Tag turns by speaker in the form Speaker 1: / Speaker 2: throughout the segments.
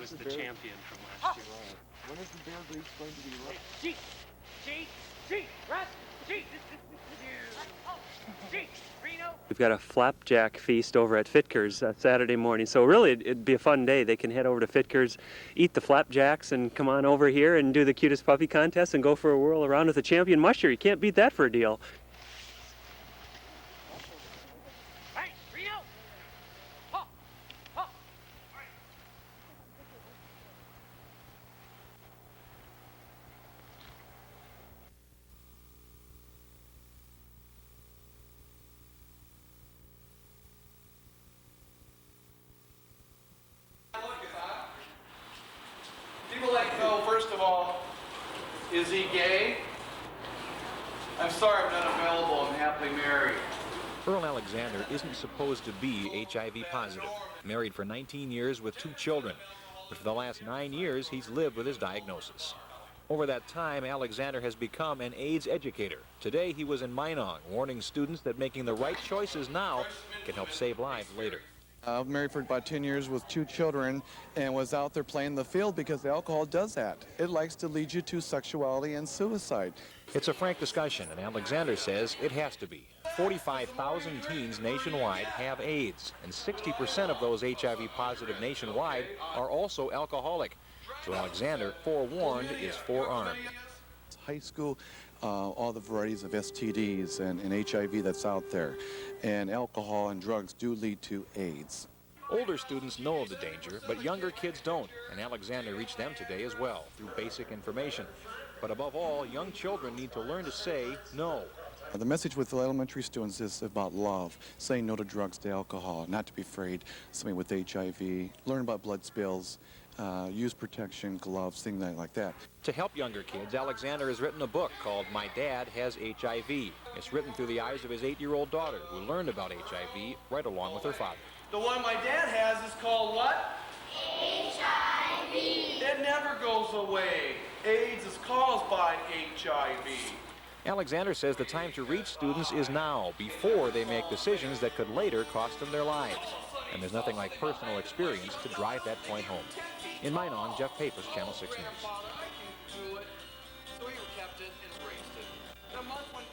Speaker 1: was the champion from last year.
Speaker 2: When is the bear grease going to be ready?
Speaker 1: We've got a flapjack feast over at Fitker's Saturday morning, so really it'd be a fun day. They can head over to Fitker's, eat the flapjacks, and come on over here and do the cutest puppy contest and go for a whirl around with the champion musher. You can't beat that for a deal.
Speaker 3: People like to know, first of all, is he gay? I'm sorry I'm not available. I'm happily married.
Speaker 4: Earl Alexander isn't supposed to be HIV positive. Married for 19 years with 2 children. But for the last 9 years, he's lived with his diagnosis. Over that time, Alexander has become an AIDS educator. Today, he was in Minong, warning students that making the right choices now can help save lives later.
Speaker 2: I've married for about 10 years with 2 children and was out there playing the field because alcohol does that. It likes to lead you to sexuality and suicide.
Speaker 4: It's a frank discussion, and Alexander says it has to be. 45,000 teens nationwide have AIDS, and 60% of those HIV positive nationwide are also alcoholic. So Alexander, forewarned, is forearmed.
Speaker 2: High school, all the varieties of STDs and HIV that's out there, and alcohol and drugs do lead to AIDS.
Speaker 4: Older students know of the danger, but younger kids don't, and Alexander reached them today as well through basic information. But above all, young children need to learn to say no.
Speaker 2: The message with the elementary students is about love, saying no to drugs, to alcohol, not to be afraid, somebody with HIV, learn about blood spills, use protection, gloves, things like that.
Speaker 4: To help younger kids, Alexander has written a book called My Dad Has HIV. It's written through the eyes of his 8-year-old daughter, who learned about HIV right along with her father.
Speaker 3: The one my dad has is called what? HIV. It never goes away. AIDS is caused by HIV.
Speaker 4: Alexander says the time to reach students is now, before they make decisions that could later cost them their lives. And there's nothing like personal experience to drive that point home. In Minong, Jeff Pappas, Channel 6 News.
Speaker 3: So he kept it and raised it. A month when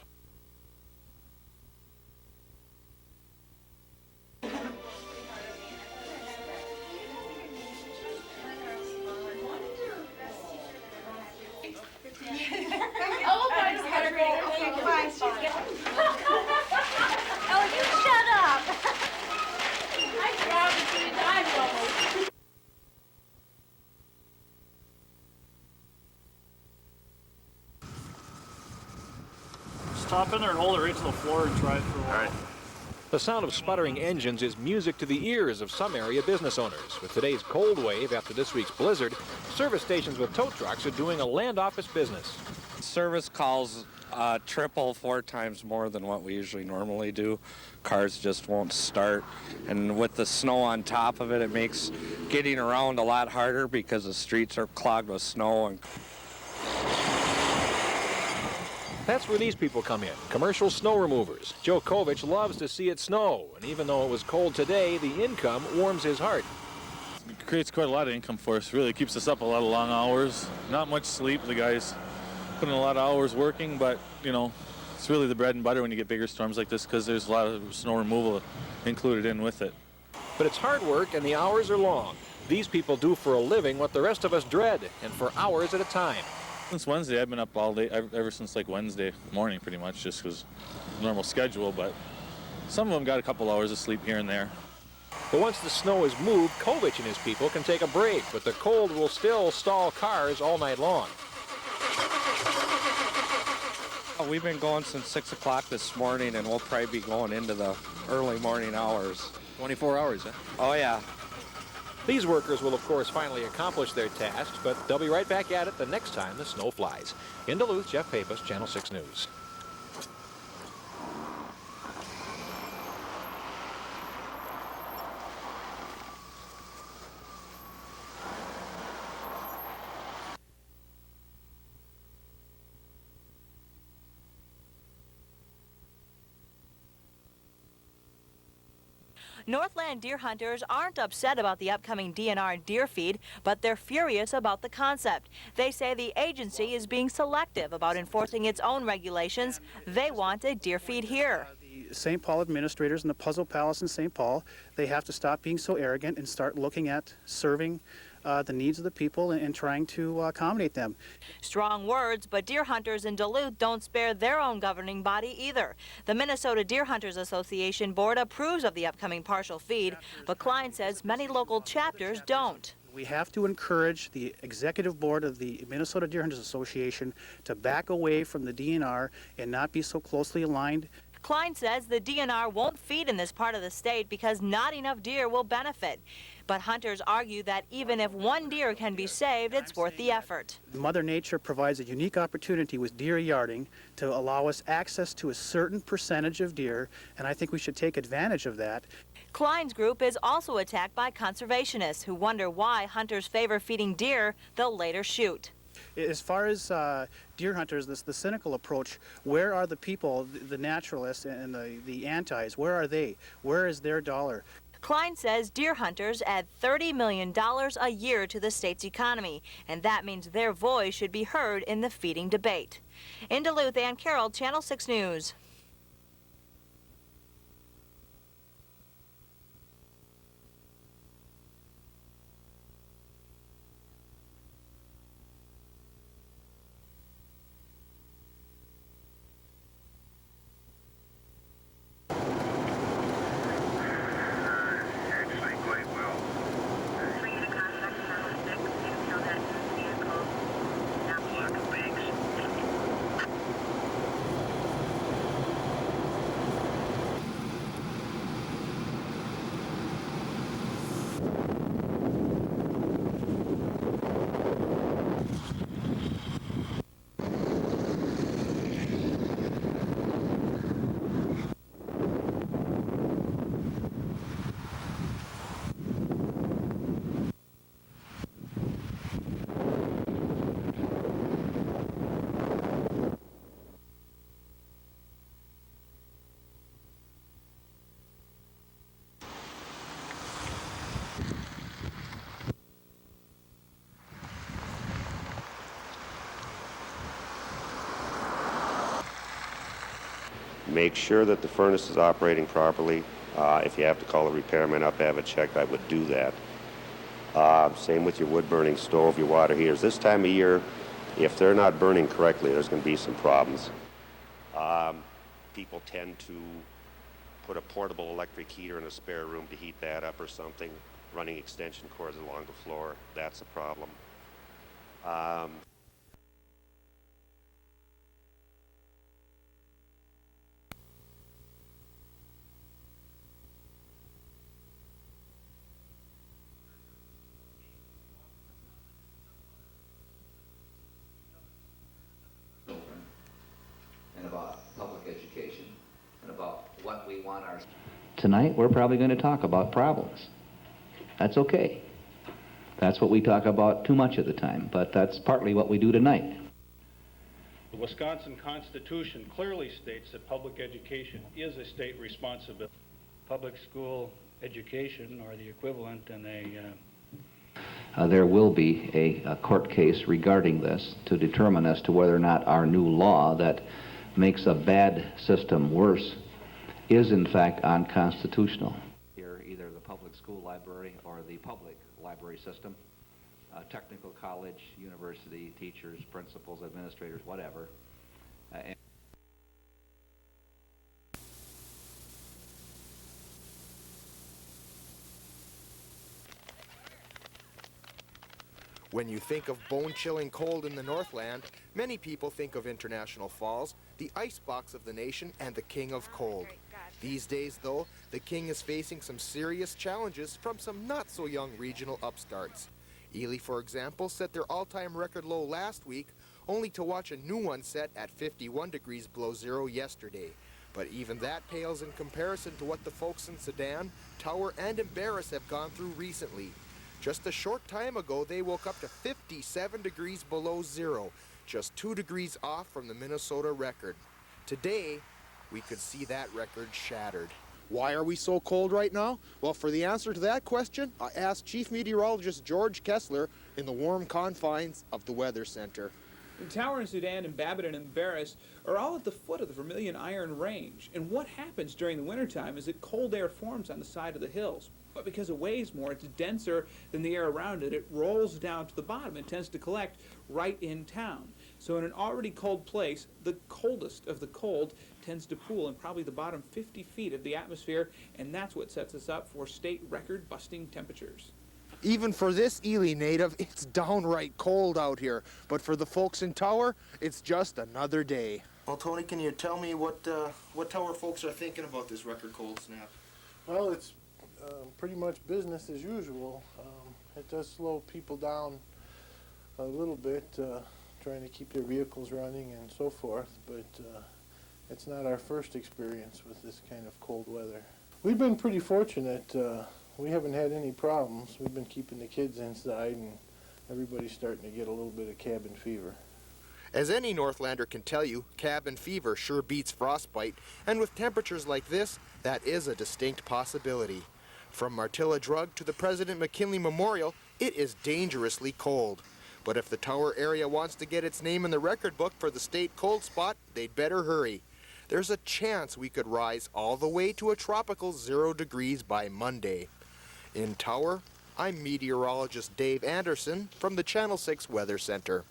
Speaker 5: Oh, you shut up! I promised you times almost.
Speaker 6: Stop in there and hold it right to the floor and try it for a while. All right.
Speaker 4: The sound of sputtering engines is music to the ears of some area business owners. With today's cold wave after this week's blizzard, service stations with tow trucks are doing a land office business.
Speaker 7: Service calls triple, 4 times more than what we usually normally do. Cars just won't start, and with the snow on top of it, it makes getting around a lot harder because the streets are clogged with snow. And
Speaker 4: that's where these people come in, commercial snow removers. Joe Kovich loves to see it snow, and even though it was cold today, the income warms his heart.
Speaker 6: It creates quite a lot of income for us. Really keeps us up a lot of long hours. Not much sleep. The guys put in a lot of hours working, but, you know, it's really the bread and butter when you get bigger storms like this because there's a lot of snow removal included in with it.
Speaker 4: But it's hard work and the hours are long. These people do for a living what the rest of us dread, and for hours at a time.
Speaker 6: Since Wednesday, I've been up all day, ever since like Wednesday morning pretty much, just because normal schedule, but some of them got a couple hours of sleep here and there.
Speaker 4: But once the snow is moved, Kovich and his people can take a break, but the cold will still stall cars all night long.
Speaker 7: we've been going since 6 o'clock this morning, and we'll probably be going into the early morning hours.
Speaker 4: 24 hours, huh?
Speaker 7: Oh, yeah.
Speaker 4: These workers will, of course, finally accomplish their tasks, but they'll be right back at it the next time the snow flies. In Duluth, Jeff Pappas, Channel 6 News.
Speaker 8: Northland deer hunters aren't upset about the upcoming DNR deer feed, but they're furious about the concept. They say the agency is being selective about enforcing its own regulations. They want a deer feed here.
Speaker 9: The St. Paul administrators and the Puzzle Palace in St. Paul, they have to stop being so arrogant and start looking at serving the needs of the people and trying to accommodate them.
Speaker 8: Strong words, but deer hunters in Duluth don't spare their own governing body either. The Minnesota Deer Hunters Association board approves of the upcoming partial feed, but Klein says many local chapters don't.
Speaker 9: We have to encourage the executive board of the Minnesota Deer Hunters Association to back away from the DNR and not be so closely aligned.
Speaker 8: Klein says the DNR won't feed in this part of the state because not enough deer will benefit. But hunters argue that even if one deer can be saved, it's worth the effort.
Speaker 9: Mother Nature provides a unique opportunity with deer yarding to allow us access to a certain percentage of deer, and I think we should take advantage of that.
Speaker 8: Klein's group is also attacked by conservationists who wonder why hunters favor feeding deer they'll later shoot.
Speaker 9: As far as deer hunters, the cynical approach, where are the people, the naturalists and the antis, where are they? Where is their dollar?
Speaker 8: Klein says deer hunters add $30 million a year to the state's economy, and that means their voice should be heard in the feeding debate. In Duluth, Ann Carroll, Channel 6 News.
Speaker 10: Make sure that the furnace is operating properly. If you have to call a repairman up, have it checked, I would do that. Same with your wood-burning stove, your water heaters. This time of year, if they're not burning correctly, there's going to be some problems. People tend to put a portable electric heater in a spare room to heat that up or something, running extension cords along the floor. That's a problem.
Speaker 11: And about public education and about what we want our... Tonight, we're probably going to talk about problems. That's okay. That's what we talk about too much of the time, but that's partly what we do tonight.
Speaker 12: The Wisconsin Constitution clearly states that public education is a state responsibility. Public school education, or the equivalent in
Speaker 11: There will be a court case regarding this to determine as to whether or not our new law that makes a bad system worse is in fact unconstitutional. Here, either the public school library or the public library system, technical college, university, teachers, principals, administrators, whatever.
Speaker 13: When you think of bone-chilling cold in the Northland, many people think of International Falls, the icebox of the nation and the king of cold. These days, though, the king is facing some serious challenges from some not-so-young regional upstarts. Ely, for example, set their all-time record low last week, only to watch a new one set at 51 degrees below zero yesterday. But even that pales in comparison to what the folks in Sedan, Tower, and Embarrass have gone through recently. Just a short time ago, they woke up to 57 degrees below zero, just 2 degrees off from the Minnesota record. Today, we could see that record shattered. Why are we so cold right now? Well, for the answer to that question, I asked Chief Meteorologist George Kessler in the warm confines of the Weather Center.
Speaker 14: Tower and Sudan and Babbitt and Barris are all at the foot of the Vermilion Iron Range, and what happens during the wintertime is that cold air forms on the side of the hills. But because it weighs more, it's denser than the air around it, it rolls down to the bottom and tends to collect right in town. So in an already cold place, the coldest of the cold tends to pool in probably the bottom 50 feet of the atmosphere, and that's what sets us up for state record-busting temperatures.
Speaker 13: Even for this Ely native, it's downright cold out here. But for the folks in Tower, it's just another day. Well, Tony, can you tell me what Tower folks are thinking about this record cold snap?
Speaker 15: Well, it's pretty much business as usual. It does slow people down a little bit, trying to keep their vehicles running and so forth, but it's not our first experience with this kind of cold weather. We've been pretty fortunate. We haven't had any problems. We've been keeping the kids inside, and everybody's starting to get a little bit of cabin fever.
Speaker 13: As any Northlander can tell you, cabin fever sure beats frostbite, and with temperatures like this, that is a distinct possibility. From Martilla Drug to the President McKinley Memorial, it is dangerously cold. But if the Tower area wants to get its name in the record book for the state cold spot, they'd better hurry. There's a chance we could rise all the way to a tropical 0 degrees by Monday. In Tower, I'm meteorologist Dave Anderson from the Channel 6 Weather Center.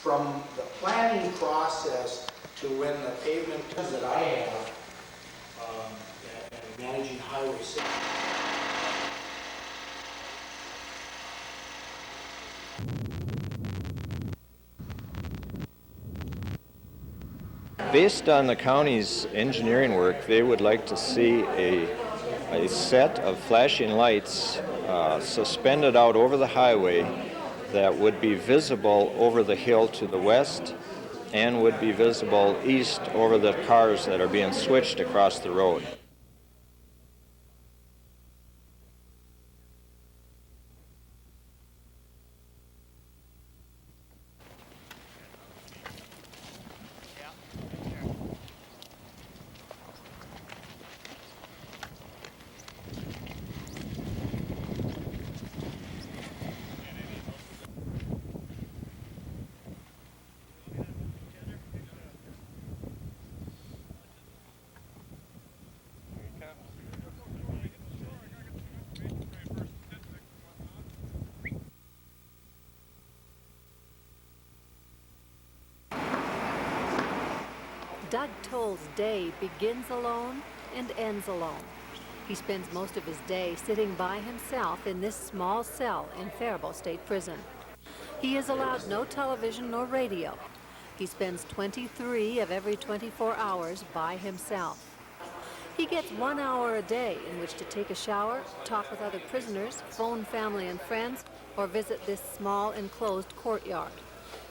Speaker 16: From the planning process to when the pavement that I have and managing Highway 6.
Speaker 17: Based on the county's engineering work, they would like to see a set of flashing lights suspended out over the highway that would be visible over the hill to the west and would be visible east over the cars that are being switched across the road.
Speaker 18: Doug Toll's day begins alone and ends alone. He spends most of his day sitting by himself in this small cell in Faribault State Prison. He is allowed no television nor radio. He spends 23 of every 24 hours by himself. He gets 1 hour a day in which to take a shower, talk with other prisoners, phone family and friends, or visit this small enclosed courtyard.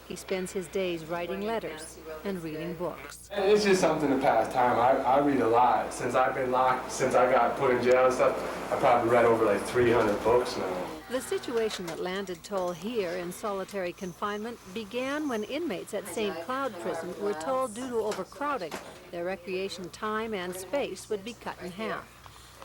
Speaker 18: He spends his days writing letters and reading books.
Speaker 19: It's just something to pass time. I read a lot. Since I've been locked, since I got put in jail and stuff, I probably read over like 300 books now.
Speaker 18: The situation that landed Toll here in solitary confinement began when inmates at St. Cloud Prison were told due to overcrowding, their recreation time and space would be cut in half.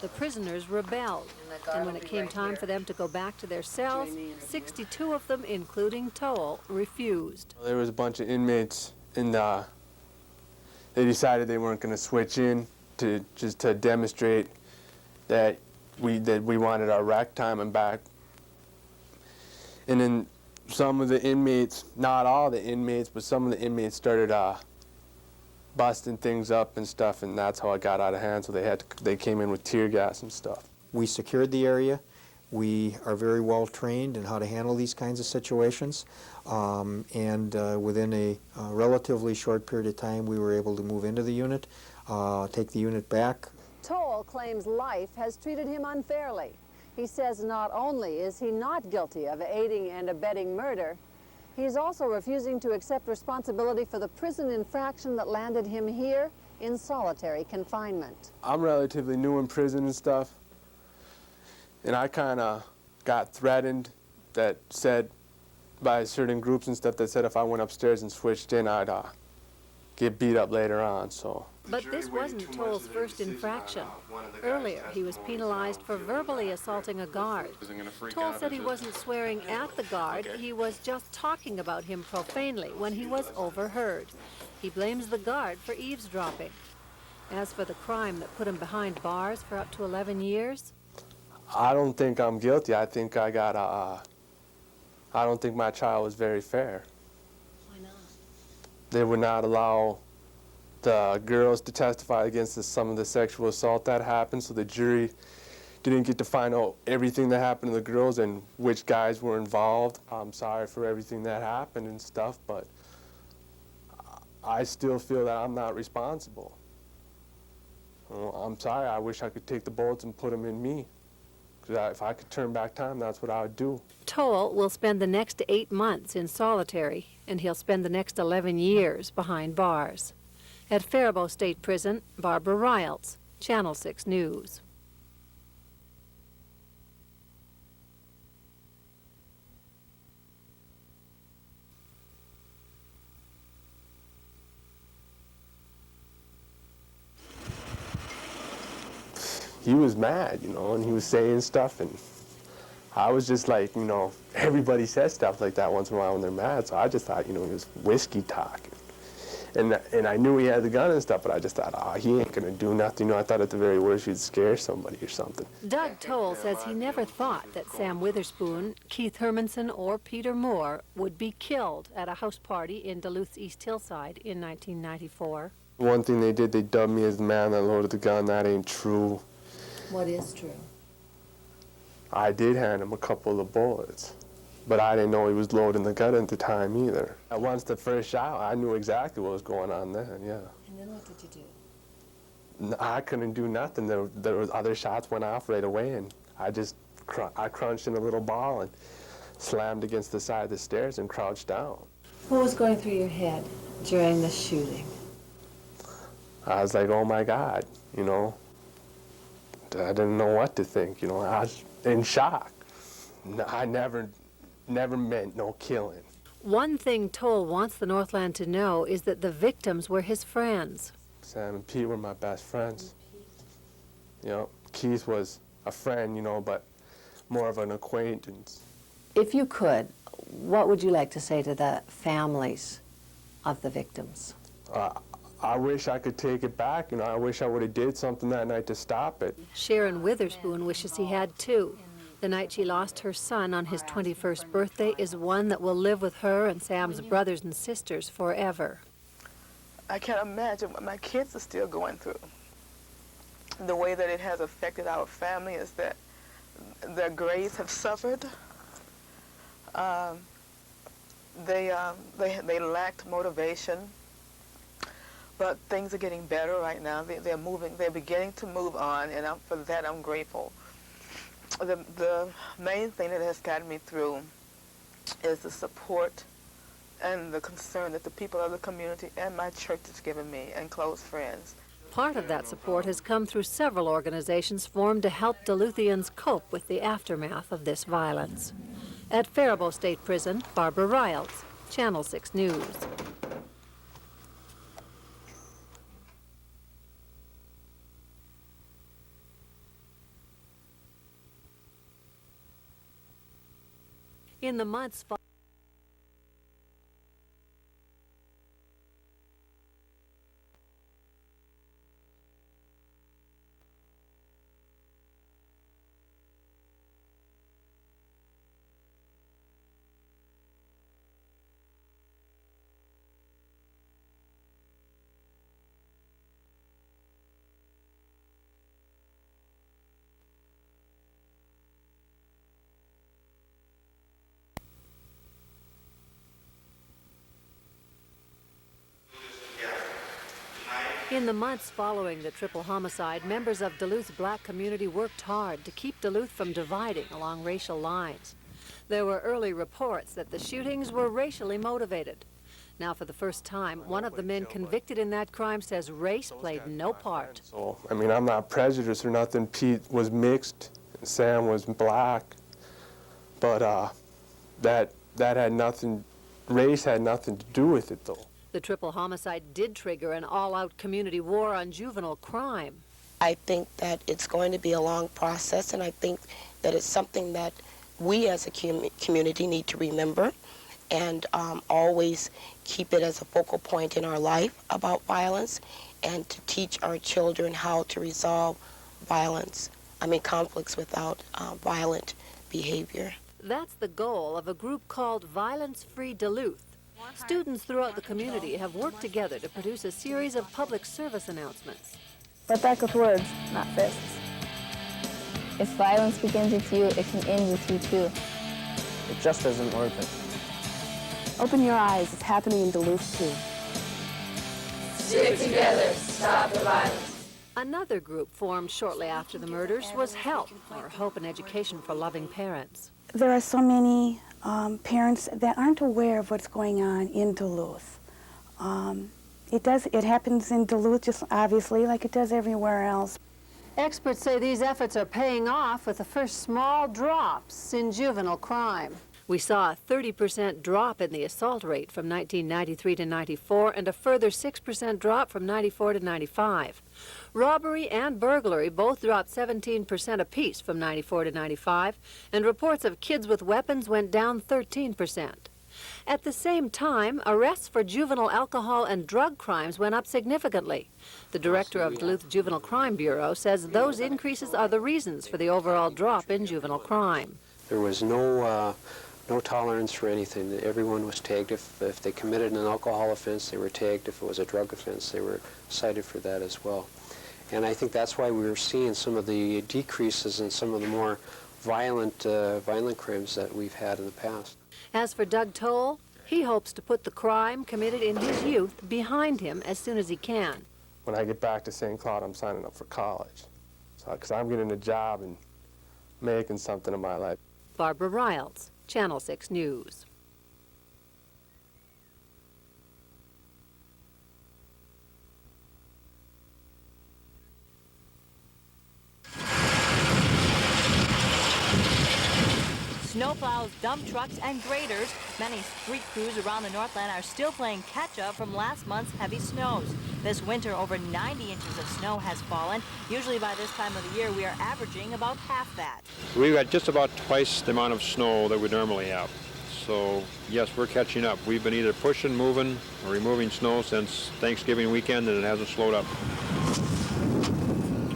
Speaker 18: The prisoners rebelled, and when it came time for them to go back to their cells, 62 of them, including Toll, refused.
Speaker 19: There was a bunch of inmates, and they decided they weren't going to switch in to just to demonstrate that we wanted our rec time and back. And then some of the inmates, not all the inmates, but some of the inmates started busting things up and stuff, and that's how it got out of hand. So they came in with tear gas and stuff.
Speaker 20: We secured the area. We are very well trained in how to handle these kinds of situations, and within a relatively short period of time, we were able to move into the unit, take the unit back.
Speaker 21: Toll claims life has treated him unfairly. He says not only is he not guilty of aiding and abetting murder, he is also refusing to accept responsibility for the prison infraction that landed him here in solitary confinement.
Speaker 19: I'm relatively new in prison and stuff, and I kind of got threatened that said by certain groups and stuff that said if I went upstairs and switched in, I'd get beat up later on, so.
Speaker 18: But this wasn't Toll's first infraction. Earlier, he was penalized for verbally assaulting a guard. Toll said he wasn't swearing at the guard, he was just talking about him profanely when he was overheard. He blames the guard for eavesdropping. As for the crime that put him behind bars for up to 11 years,
Speaker 19: I don't think I'm guilty. I think I don't think my trial was very fair.
Speaker 18: Why not?
Speaker 19: They would not allow the girls to testify against some of the sexual assault that happened, so the jury didn't get to find out everything that happened to the girls and which guys were involved. I'm sorry for everything that happened and stuff, but I still feel that I'm not responsible. I'm sorry, I wish I could take the bullets and put them in me. Because if I could turn back time, that's what I would do.
Speaker 18: Toll will spend the next 8 months in solitary, and he'll spend the next 11 years behind bars. At Faribault State Prison, Barbara Riles, Channel 6 News.
Speaker 19: He was mad, and he was saying stuff, and I was just like, everybody says stuff like that once in a while when they're mad, so I just thought, he was whiskey talking. And I knew he had the gun and stuff, but I just thought, he ain't gonna do nothing. I thought at the very worst he'd scare somebody or something.
Speaker 18: Doug Toll says he never thought that Sam Witherspoon, Keith Hermanson, or Peter Moore would be killed at a house party in Duluth's East Hillside in 1994.
Speaker 19: One thing they did, they dubbed me as the man that loaded the gun. That ain't true.
Speaker 18: What is true?
Speaker 19: I did hand him a couple of bullets, but I didn't know he was loading the gun at the time either. Once the first shot, I knew exactly what was going on then, yeah.
Speaker 18: And then what did you do?
Speaker 19: I couldn't do nothing. There was other shots went off right away, and I crunched in a little ball and slammed against the side of the stairs and crouched down.
Speaker 18: What was going through your head during the shooting?
Speaker 19: I was like, oh my God, I didn't know what to think, I was in shock. I never meant no killing.
Speaker 18: One thing Toll wants the Northland to know is that the victims were his friends.
Speaker 19: Sam and Pete were my best friends. Keith was a friend, but more of an acquaintance.
Speaker 21: If you could, what would you like to say to the families of the victims?
Speaker 19: I wish I could take it back. I wish I would have did something that night to stop it.
Speaker 18: Sharon Witherspoon wishes he had too. The night she lost her son on his 21st birthday is one that will live with her and Sam's brothers and sisters forever.
Speaker 22: I can't imagine what my kids are still going through.
Speaker 1: the way that it has affected our family is that their grades have suffered. They lacked motivation, but things are getting better right now. They're beginning to move on, and for that I'm grateful. The main thing that has gotten me through is the support and the concern that the people of the community and my church has given me, and close friends.
Speaker 18: Part of that support has come through several organizations formed to help Duluthians cope with the aftermath of this violence. At Faribault State Prison, Barbara Riles, Channel 6 News. In the months In the months following the triple homicide, members of Duluth's black community worked hard to keep Duluth from dividing along racial lines. There were early reports that the shootings were racially motivated. Now, for the first time, one of the men convicted in that crime says race played no part.
Speaker 19: So, I mean, I'm not prejudiced or nothing. Pete was mixed, and Sam was black, but that had nothing, race had nothing to do with it, though.
Speaker 18: The triple homicide did trigger an all-out community war on juvenile crime.
Speaker 22: I think that it's going to be a long process, and I think that it's something that we as a community need to remember and always keep it as a focal point in our life about violence, and to teach our children how to resolve conflicts without violent behavior.
Speaker 18: That's the goal of a group called Violence Free Duluth. Students throughout the community have worked together to produce a series of public service announcements.
Speaker 23: Fight back with words, not fists. If violence begins with you, it can end with you too.
Speaker 19: It just isn't worth it.
Speaker 23: Open your eyes, it's happening in Duluth too.
Speaker 18: Stick together, stop the violence. Another group formed shortly after the murders was HELP, or Hope and Education for Loving Parents.
Speaker 24: There are so many parents that aren't aware of what's going on in Duluth. It happens in Duluth just obviously like it does everywhere else.
Speaker 18: Experts say these efforts are paying off with the first small drops in juvenile crime. We saw a 30% drop in the assault rate from 1993 to 94 and a further 6% drop from 94 to 95. Robbery and burglary both dropped 17% apiece from 94 to 95, and reports of kids with weapons went down 13%. At the same time, arrests for juvenile alcohol and drug crimes went up significantly. The director of Duluth Juvenile Crime Bureau says those increases are the reasons for the overall drop in juvenile crime.
Speaker 25: There was no tolerance for anything. Everyone was tagged. If they committed an alcohol offense, they were tagged. If it was a drug offense, they were cited for that as well. And I think that's why we were seeing some of the decreases in some of the more violent crimes that we've had in the past.
Speaker 18: As for Doug Toll, he hopes to put the crime committed in his youth behind him as soon as he can.
Speaker 19: When I get back to St. Cloud, I'm signing up for college, because I'm getting a job and making something in my life.
Speaker 18: Barbara Riles, Channel 6 News.
Speaker 8: Snowplows, dump trucks, and graders. Many street crews around the Northland are still playing catch-up from last month's heavy snows. This winter, over 90 inches of snow has fallen. Usually by this time of the year, we are averaging about half that.
Speaker 26: We've got just about twice the amount of snow that we normally have. So, yes, we're catching up. We've been either pushing, moving, or removing snow since Thanksgiving weekend, and it hasn't slowed up.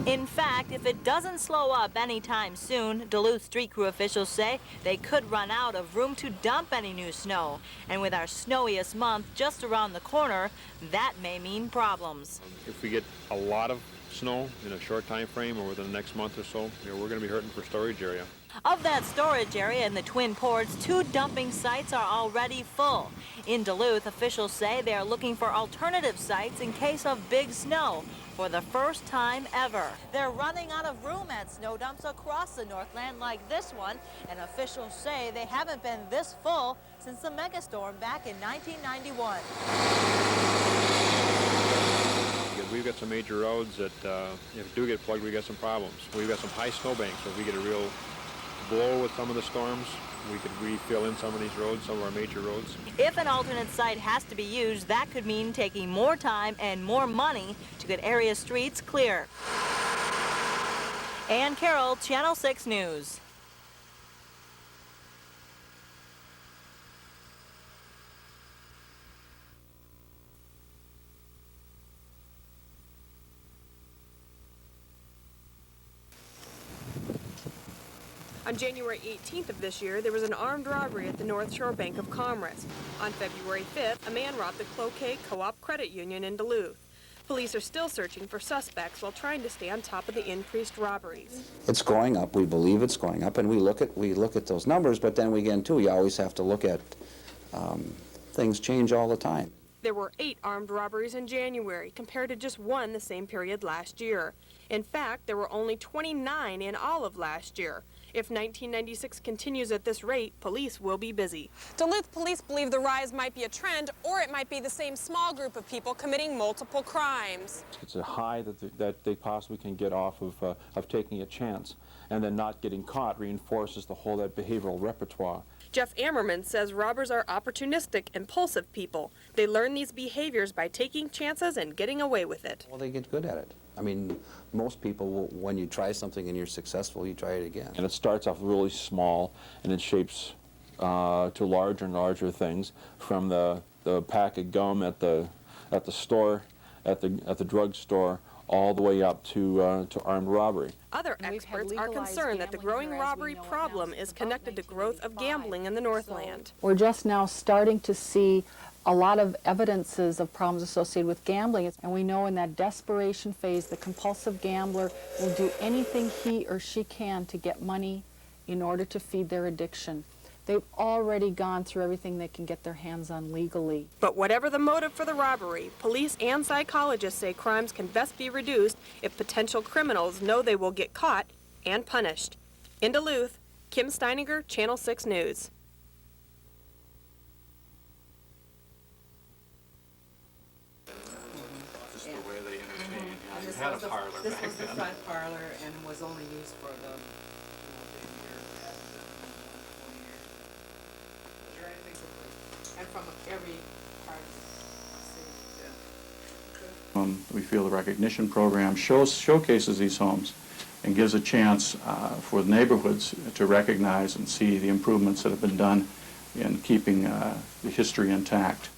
Speaker 8: In fact, if it doesn't slow up anytime soon, Duluth street crew officials say they could run out of room to dump any new snow. And with our snowiest month just around the corner, that may mean problems.
Speaker 26: If we get a lot of snow in a short time frame or within the next month or so, we're going to be hurting for storage area.
Speaker 8: Of that storage area in the Twin Ports, 2 dumping sites are already full. In Duluth, officials say they are looking for alternative sites in case of big snow for the first time ever. They're running out of room at snow dumps across the Northland like this one, and officials say they haven't been this full since the megastorm back in 1991.
Speaker 26: We've got some major roads that, if it do get plugged, we got some problems. We've got some high snow banks, so if we get a real blow with some of the storms, we could refill in some of these roads, some of our major roads.
Speaker 8: If an alternate site has to be used, that could mean taking more time and more money to get area streets clear. Ann Carroll, Channel 6 News.
Speaker 2: On January 18th of this year, there was an armed robbery at the North Shore Bank of Commerce. On February 5th, a man robbed the Cloquet Co-op Credit Union in Duluth. Police are still searching for suspects while trying to stay on top of the increased robberies.
Speaker 3: It's going up. We believe it's going up, and we look at those numbers. But then again, too, you always have to look at things change all the time.
Speaker 2: There were 8 armed robberies in January, compared to just 1 the same period last year. In fact, there were only 29 in all of last year. If 1996 continues at this rate, police will be busy.
Speaker 4: Duluth police believe the rise might be a trend, or it might be the same small group of people committing multiple crimes.
Speaker 5: It's a high that they possibly can get off of taking a chance, and then not getting caught reinforces the whole that behavioral repertoire.
Speaker 2: Jeff Ammerman says robbers are opportunistic, impulsive people. They learn these behaviors by taking chances and getting away with it.
Speaker 3: Well, they get good at it. I mean, most people, when you try something and you're successful, you try it again.
Speaker 5: And it starts off really small, and it shapes to larger and larger things, from the pack of gum at the store, at the drugstore, all the way up to armed robbery.
Speaker 2: Other experts are concerned that the growing robbery problem is connected to growth of gambling in the Northland.
Speaker 6: We're just now starting to see a lot of evidences of problems associated with gambling, and we know in that desperation phase, the compulsive gambler will do anything he or she can to get money in order to feed their addiction. They've already gone through everything they can get their hands on legally.
Speaker 2: But whatever the motive for the robbery, police and psychologists say crimes can best be reduced if potential criminals know they will get caught and punished. In Duluth, Kim Steininger, Channel 6 News.
Speaker 7: Just the way they entertain. You had a parlor back then. This was the front parlor and was only used for the and from every part of the city.
Speaker 27: We feel the recognition program showcases these homes and gives a chance for the neighborhoods to recognize and see the improvements that have been done in keeping the history intact.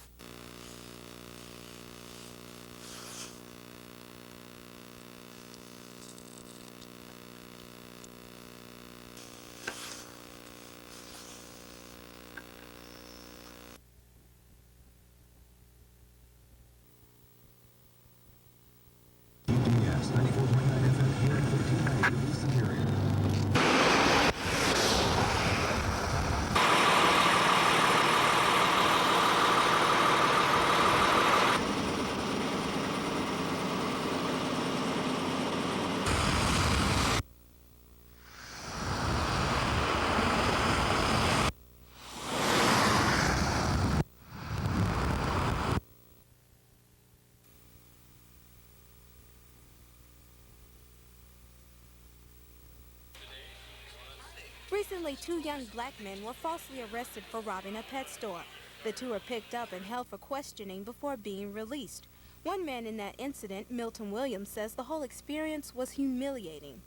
Speaker 28: Recently, 2 young black men were falsely arrested for robbing a pet store. The 2 were picked up and held for questioning before being released. One man in that incident, Milton Williams, says the whole experience was humiliating.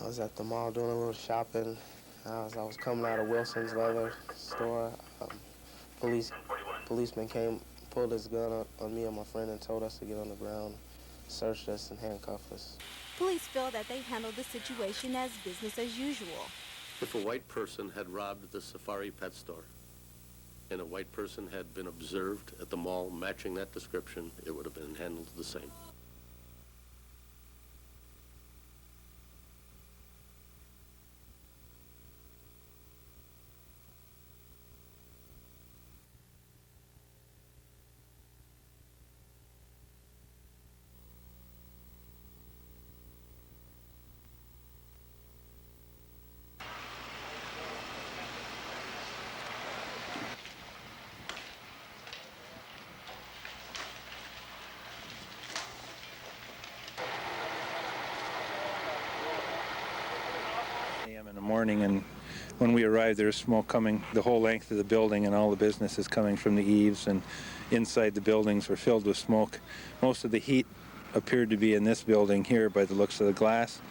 Speaker 29: I was at the mall doing a little shopping. I was coming out of Wilson's leather store. Policeman came, pulled his gun on me and my friend and told us to get on the ground, searched us and handcuffed us.
Speaker 28: Police feel that they handled the situation as business as usual.
Speaker 30: If a white person had robbed the Safari pet store and a white person had been observed at the mall matching that description, it would have been handled the same.
Speaker 9: morning, and when we arrived, there was smoke coming the whole length of the building, and all the businesses coming from the eaves, and inside the buildings were filled with smoke. Most of the heat appeared to be in this building here by the looks of the glass.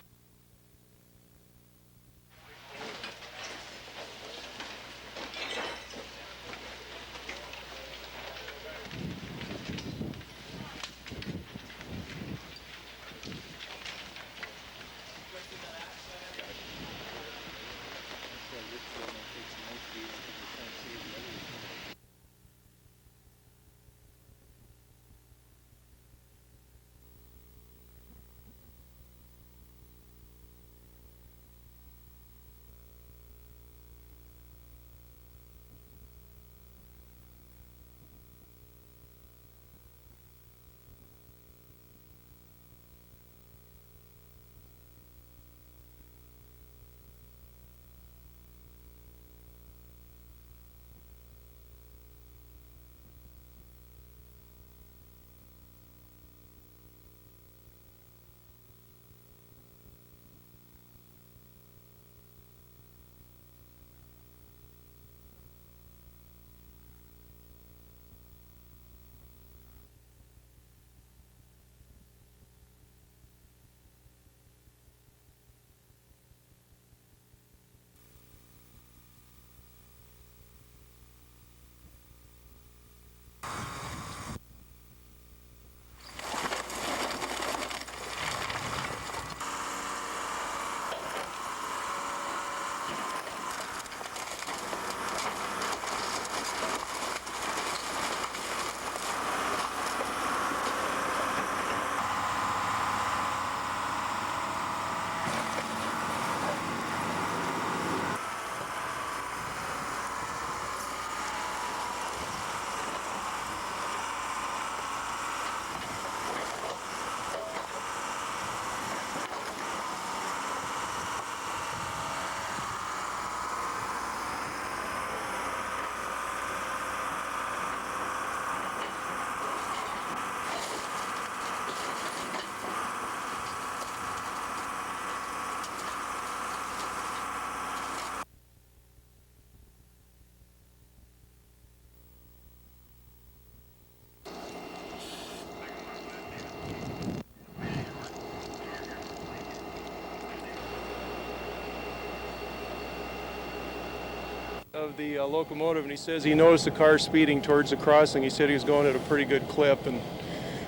Speaker 10: Of the locomotive, and he says he noticed the car speeding towards the crossing. He said he was going at a pretty good clip, and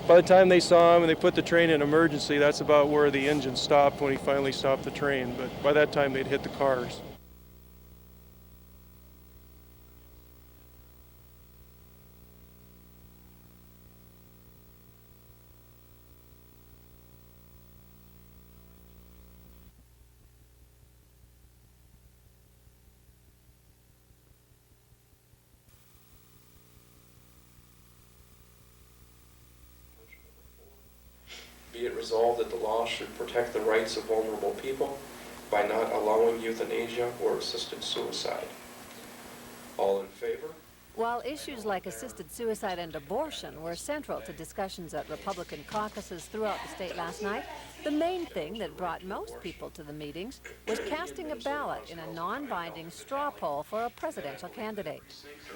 Speaker 10: by the time they saw him and they put the train in emergency, that's about where the engine stopped when he finally stopped the train, but by that time they'd hit the cars.
Speaker 11: Be it resolved that the law should protect the rights of vulnerable people by not allowing euthanasia or assisted suicide. All in favor?
Speaker 18: While issues like assisted suicide and abortion were central to discussions at Republican caucuses throughout the state last night, the main thing that brought most people to the meetings was casting a ballot in a non-binding straw poll for a presidential candidate.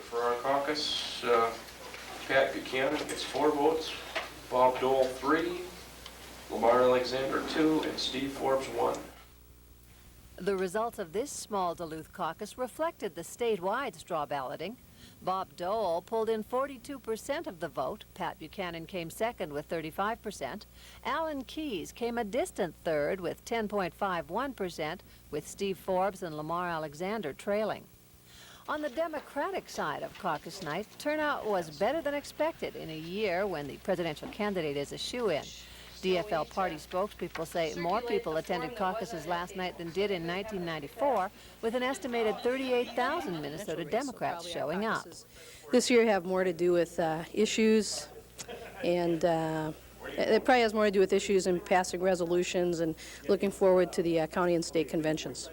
Speaker 11: For our caucus, Pat Buchanan gets 4 votes, Bob Dole 3, Lamar Alexander 2, and Steve Forbes 1.
Speaker 18: The results of this small Duluth caucus reflected the statewide straw balloting. Bob Dole pulled in 42% of the vote. Pat Buchanan came second with 35%. Alan Keyes came a distant third with 10.51%, with Steve Forbes and Lamar Alexander trailing. On the Democratic side of caucus night, turnout was better than expected in a year when the presidential candidate is a shoo-in. DFL party spokespeople say more people attended caucuses last night than did in 1994, with an estimated 38,000 Minnesota Democrats showing up.
Speaker 12: This year have more to do with issues, and it probably has more to do with issues and passing resolutions and looking forward to the county and state conventions.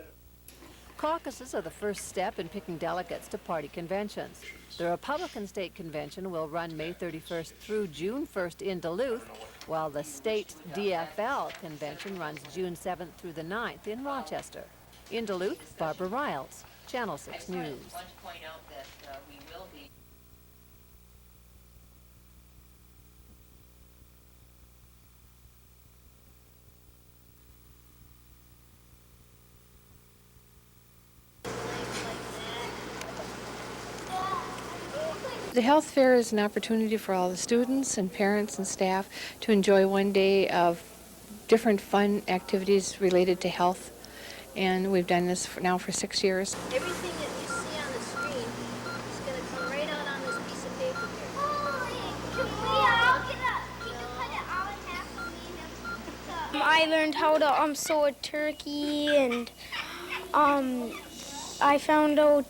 Speaker 18: Caucuses are the first step in picking delegates to party conventions. The Republican State Convention will run May 31st through June 1st in Duluth, while the state DFL convention runs June 7th through the 9th in Rochester. In Duluth, Barbara Riles, Channel 6 News.
Speaker 1: The health fair is an opportunity for all the students and parents and staff to enjoy one day of different fun activities related to health. And we've done this now for 6 years.
Speaker 13: Everything that you see on the screen is going to come right out on this piece of paper here.
Speaker 14: I learned how to sew a turkey, and I found out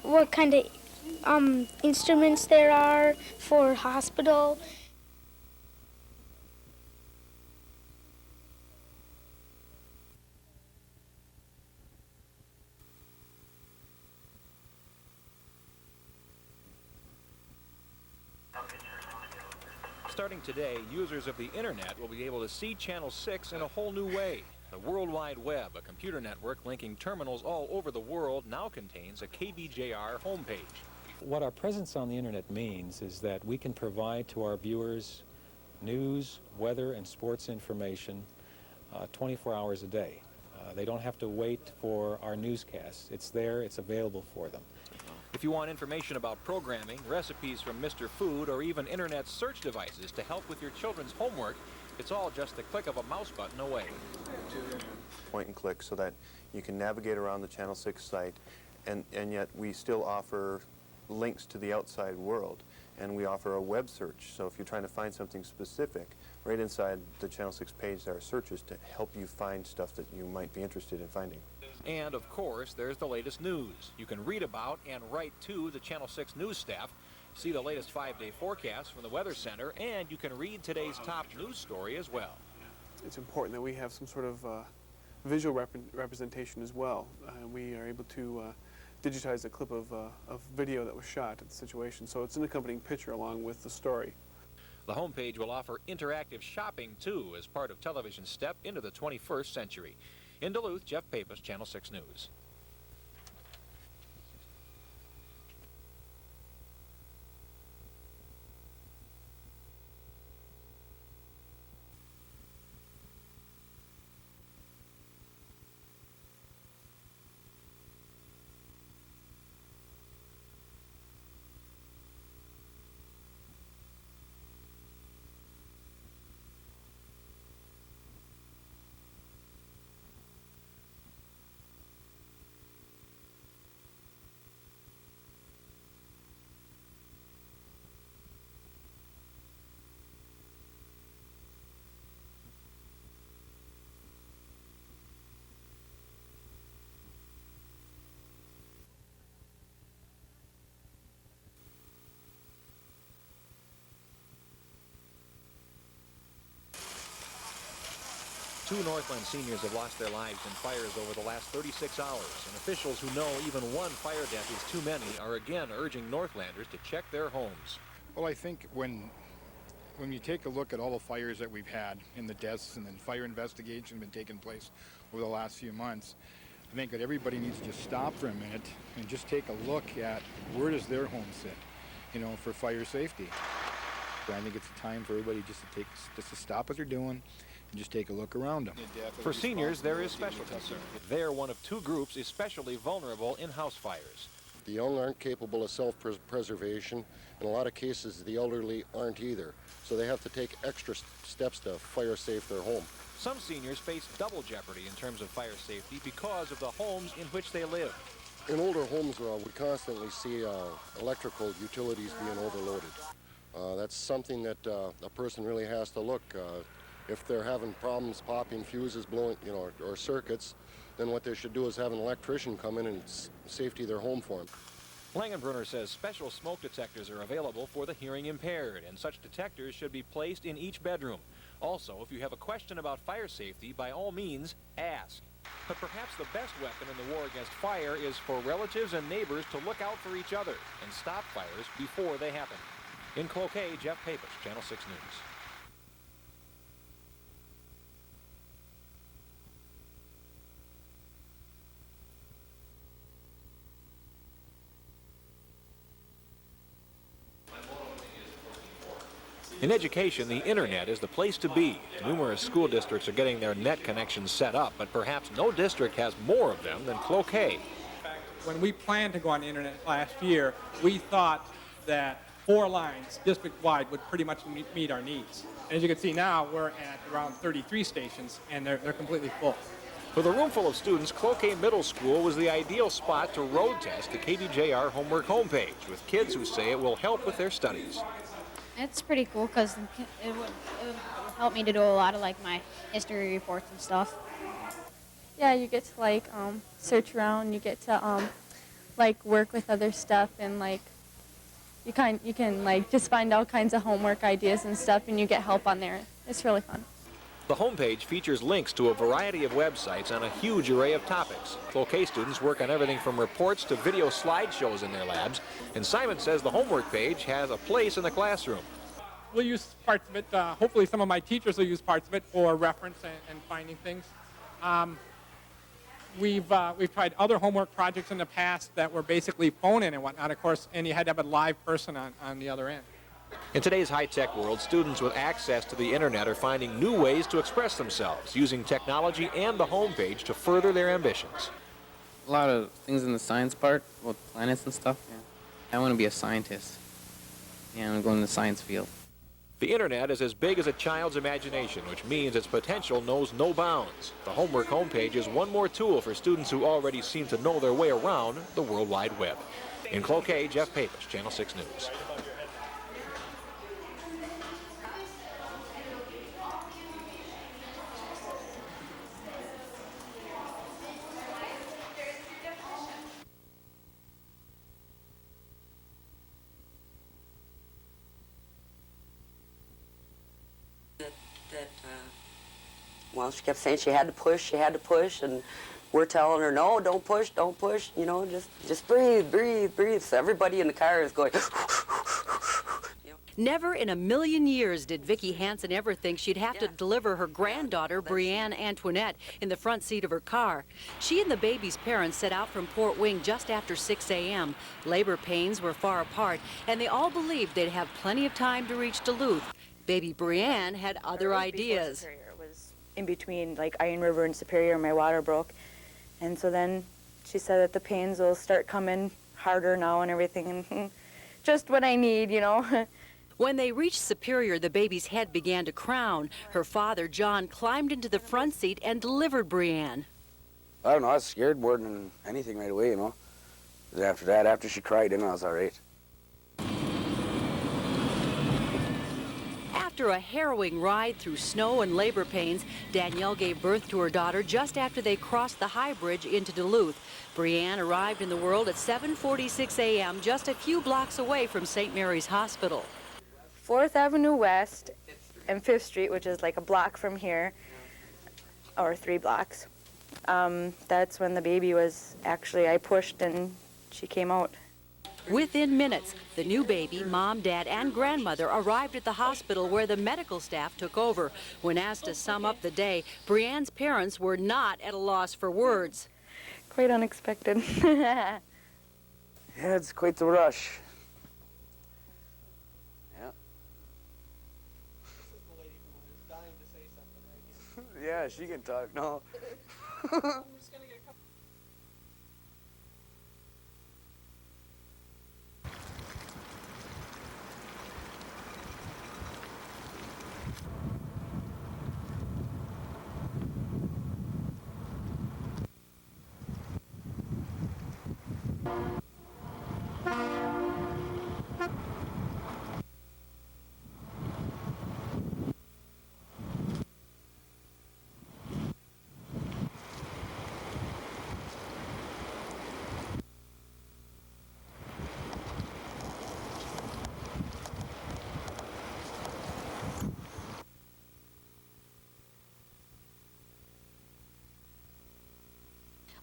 Speaker 14: what kind of instruments there are for hospital.
Speaker 15: Starting today, users of the internet will be able to see Channel 6 in a whole new way. The World Wide Web, a computer network linking terminals all over the world, now contains a KBJR homepage.
Speaker 16: What our presence on the internet means is that we can provide to our viewers news, weather, and sports information 24 hours a day. They don't have to wait for our newscasts. It's there, it's available for them.
Speaker 15: If you want information about programming, recipes from Mr. Food, or even internet search devices to help with your children's homework, it's all just the click of a mouse button away.
Speaker 17: Point and click so that you can navigate around the Channel 6 site, and yet we still offer links to the outside world, and we offer a web search. So if you're trying to find something specific, right inside the Channel 6 page there are searches to help you find stuff that you might be interested in finding.
Speaker 15: And, of course, there's the latest news. You can read about and write to the Channel 6 news staff, see the latest 5-day forecast from the Weather Center, and you can read today's top news story as well.
Speaker 20: It's important that we have some sort of visual representation as well. We are able to digitize a clip of video that was shot at the situation, so it's an accompanying picture along with the story.
Speaker 15: The homepage will offer interactive shopping, too, as part of television's step into the 21st century. In Duluth, Jeff Pappas, Channel 6 News. Two Northland seniors have lost their lives in fires over the last 36 hours, and officials who know even one fire death is too many are again urging Northlanders to check their homes.
Speaker 21: Well, I think when you take a look at all the fires that we've had and the deaths and then fire investigation been taking place over the last few months, I think that everybody needs to just stop for a minute and just take a look at where does their home sit, you know, for fire safety. So I think it's a time for everybody just to stop what they're doing and just take a look around them.
Speaker 15: For seniors, there is special concern. They're one of two groups especially vulnerable in house fires.
Speaker 22: The young aren't capable of self-preservation. In a lot of cases, the elderly aren't either. So they have to take extra steps to fire safe their home.
Speaker 15: Some seniors face double jeopardy in terms of fire safety because of the homes in which they live.
Speaker 22: In older homes, we constantly see electrical utilities being overloaded. That's something that a person really has to look. If they're having problems popping fuses, blowing, you know, or circuits, then what they should do is have an electrician come in and safety their home for them.
Speaker 15: Langenbrunner says special smoke detectors are available for the hearing impaired, and such detectors should be placed in each bedroom. Also, if you have a question about fire safety, by all means, ask. But perhaps the best weapon in the war against fire is for relatives and neighbors to look out for each other and stop fires before they happen. In Cloquet, Jeff Pappas, Channel 6 News. In education, the internet is the place to be. Numerous school districts are getting their net connections set up, but perhaps no district has more of them than Cloquet.
Speaker 3: When we planned to go on the internet last year, we thought that 4 lines district-wide would pretty much meet our needs. And as you can see now, we're at around 33 stations, and they're completely full.
Speaker 15: For the room full of students, Cloquet Middle School was the ideal spot to road test the KBJR homework homepage with kids who say it will help with their studies.
Speaker 4: It's pretty cool because it would help me to do a lot of like my history reports and stuff.
Speaker 5: Yeah, you get to like search around, you get to like work with other stuff, and like you can like just find all kinds of homework ideas and stuff, and you get help on there. It's really fun.
Speaker 15: The homepage features links to a variety of websites on a huge array of topics. Cloquet students work on everything from reports to video slideshows in their labs, and Simon says the homework page has a place in the classroom.
Speaker 3: We'll use parts of it. Hopefully some of my teachers will use parts of it for reference and finding things. We've tried other homework projects in the past that were basically phone-in and whatnot, of course, and you had to have a live person on the other end.
Speaker 15: In today's high-tech world, students with access to the internet are finding new ways to express themselves, using technology and the homepage to further their ambitions.
Speaker 6: A lot of things in the science part, about planets and stuff. Yeah. I want to be a scientist. Yeah, I want to go in the science field.
Speaker 15: The internet is as big as a child's imagination, which means its potential knows no bounds. The homework homepage is one more tool for students who already seem to know their way around the World Wide Web. In Cloquet, Jeff Papis, Channel 6 News.
Speaker 8: Well, she kept saying she had to push, and we're telling her, no, don't push, you know, just breathe, breathe, breathe. So everybody in the car is going,
Speaker 19: Never in a million years did Vicki Hansen ever think she'd have to deliver her granddaughter, Brianne Antoinette, in the front seat of her car. She and the baby's parents set out from Port Wing just after 6 a.m. Labor pains were far apart, and they all believed they'd have plenty of time to reach Duluth. Baby Brianne had other ideas.
Speaker 23: In between like Iron River and Superior, my water broke, and so then she said that the pains will start coming harder now and everything, and just what I need, you know.
Speaker 19: When they reached Superior, the baby's head began to crown. Her father, John, climbed into the front seat and delivered Brianne.
Speaker 24: I don't know, I was scared more than anything right away, you know. After that, after she cried, then I was all right.
Speaker 19: After a harrowing ride through snow and labor pains, Danielle gave birth to her daughter just after they crossed the High Bridge into Duluth. Brianne arrived in the world at 7:46 a.m., just a few blocks away from St. Mary's Hospital.
Speaker 23: 4th Avenue West and 5th Street, which is like a block from here, or 3 blocks. That's when the baby was actually, I pushed and she came out.
Speaker 19: Within minutes, the new baby, mom, dad, and grandmother arrived at the hospital where the medical staff took over. When asked to sum up the day, Brianne's parents were not at a loss for words.
Speaker 23: Quite unexpected.
Speaker 24: Yeah, it's quite the rush. Yeah. Yeah, she can talk, no.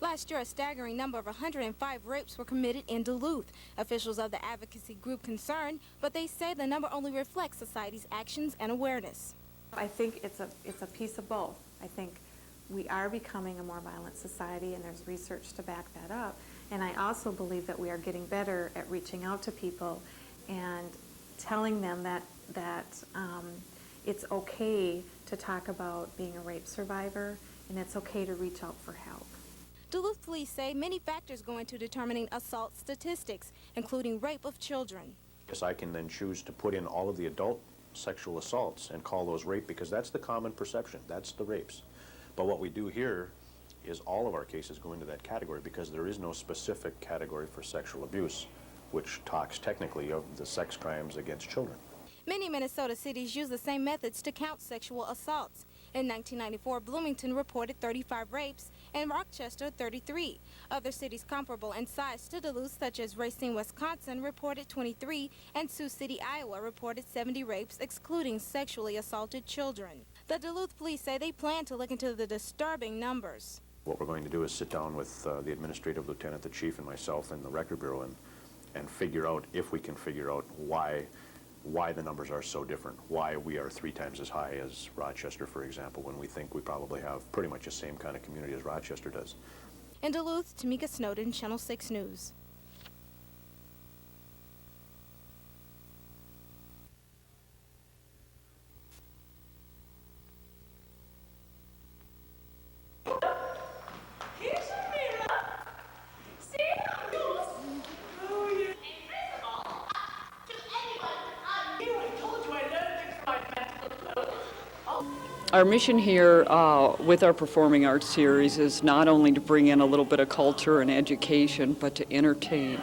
Speaker 28: Last year, a staggering number of 105 rapes were committed in Duluth. Officials of the advocacy group concerned, but they say the number only reflects society's actions and awareness.
Speaker 25: I think it's a piece of both. I think we are becoming a more violent society, and there's research to back that up. And I also believe that we are getting better at reaching out to people and telling them that it's okay to talk about being a rape survivor, and it's okay to reach out for help.
Speaker 28: Duluth police say many factors go into determining assault statistics, including rape of children.
Speaker 2: Yes, I can then choose to put in all of the adult sexual assaults and call those rape because that's the common perception. That's the rapes. But what we do here is all of our cases go into that category because there is no specific category for sexual abuse, which talks technically of the sex crimes against children.
Speaker 28: Many Minnesota cities use the same methods to count sexual assaults. In 1994, Bloomington reported 35 rapes and Rochester 33. Other cities comparable in size to Duluth, such as Racine, Wisconsin, reported 23, and Sioux City, Iowa, reported 70 rapes, excluding sexually assaulted children. The Duluth police say they plan to look into the disturbing numbers.
Speaker 2: What we're going to do is sit down with the administrative lieutenant, the chief, and myself and the record bureau and figure out, if we can figure out why the numbers are so different, why we are 3 times as high as Rochester, for example, when we think we probably have pretty much the same kind of community as Rochester does.
Speaker 28: In Duluth, Tamika Snowden, Channel 6 News.
Speaker 7: Our mission here with our performing arts series is not only to bring in a little bit of culture and education, but to entertain.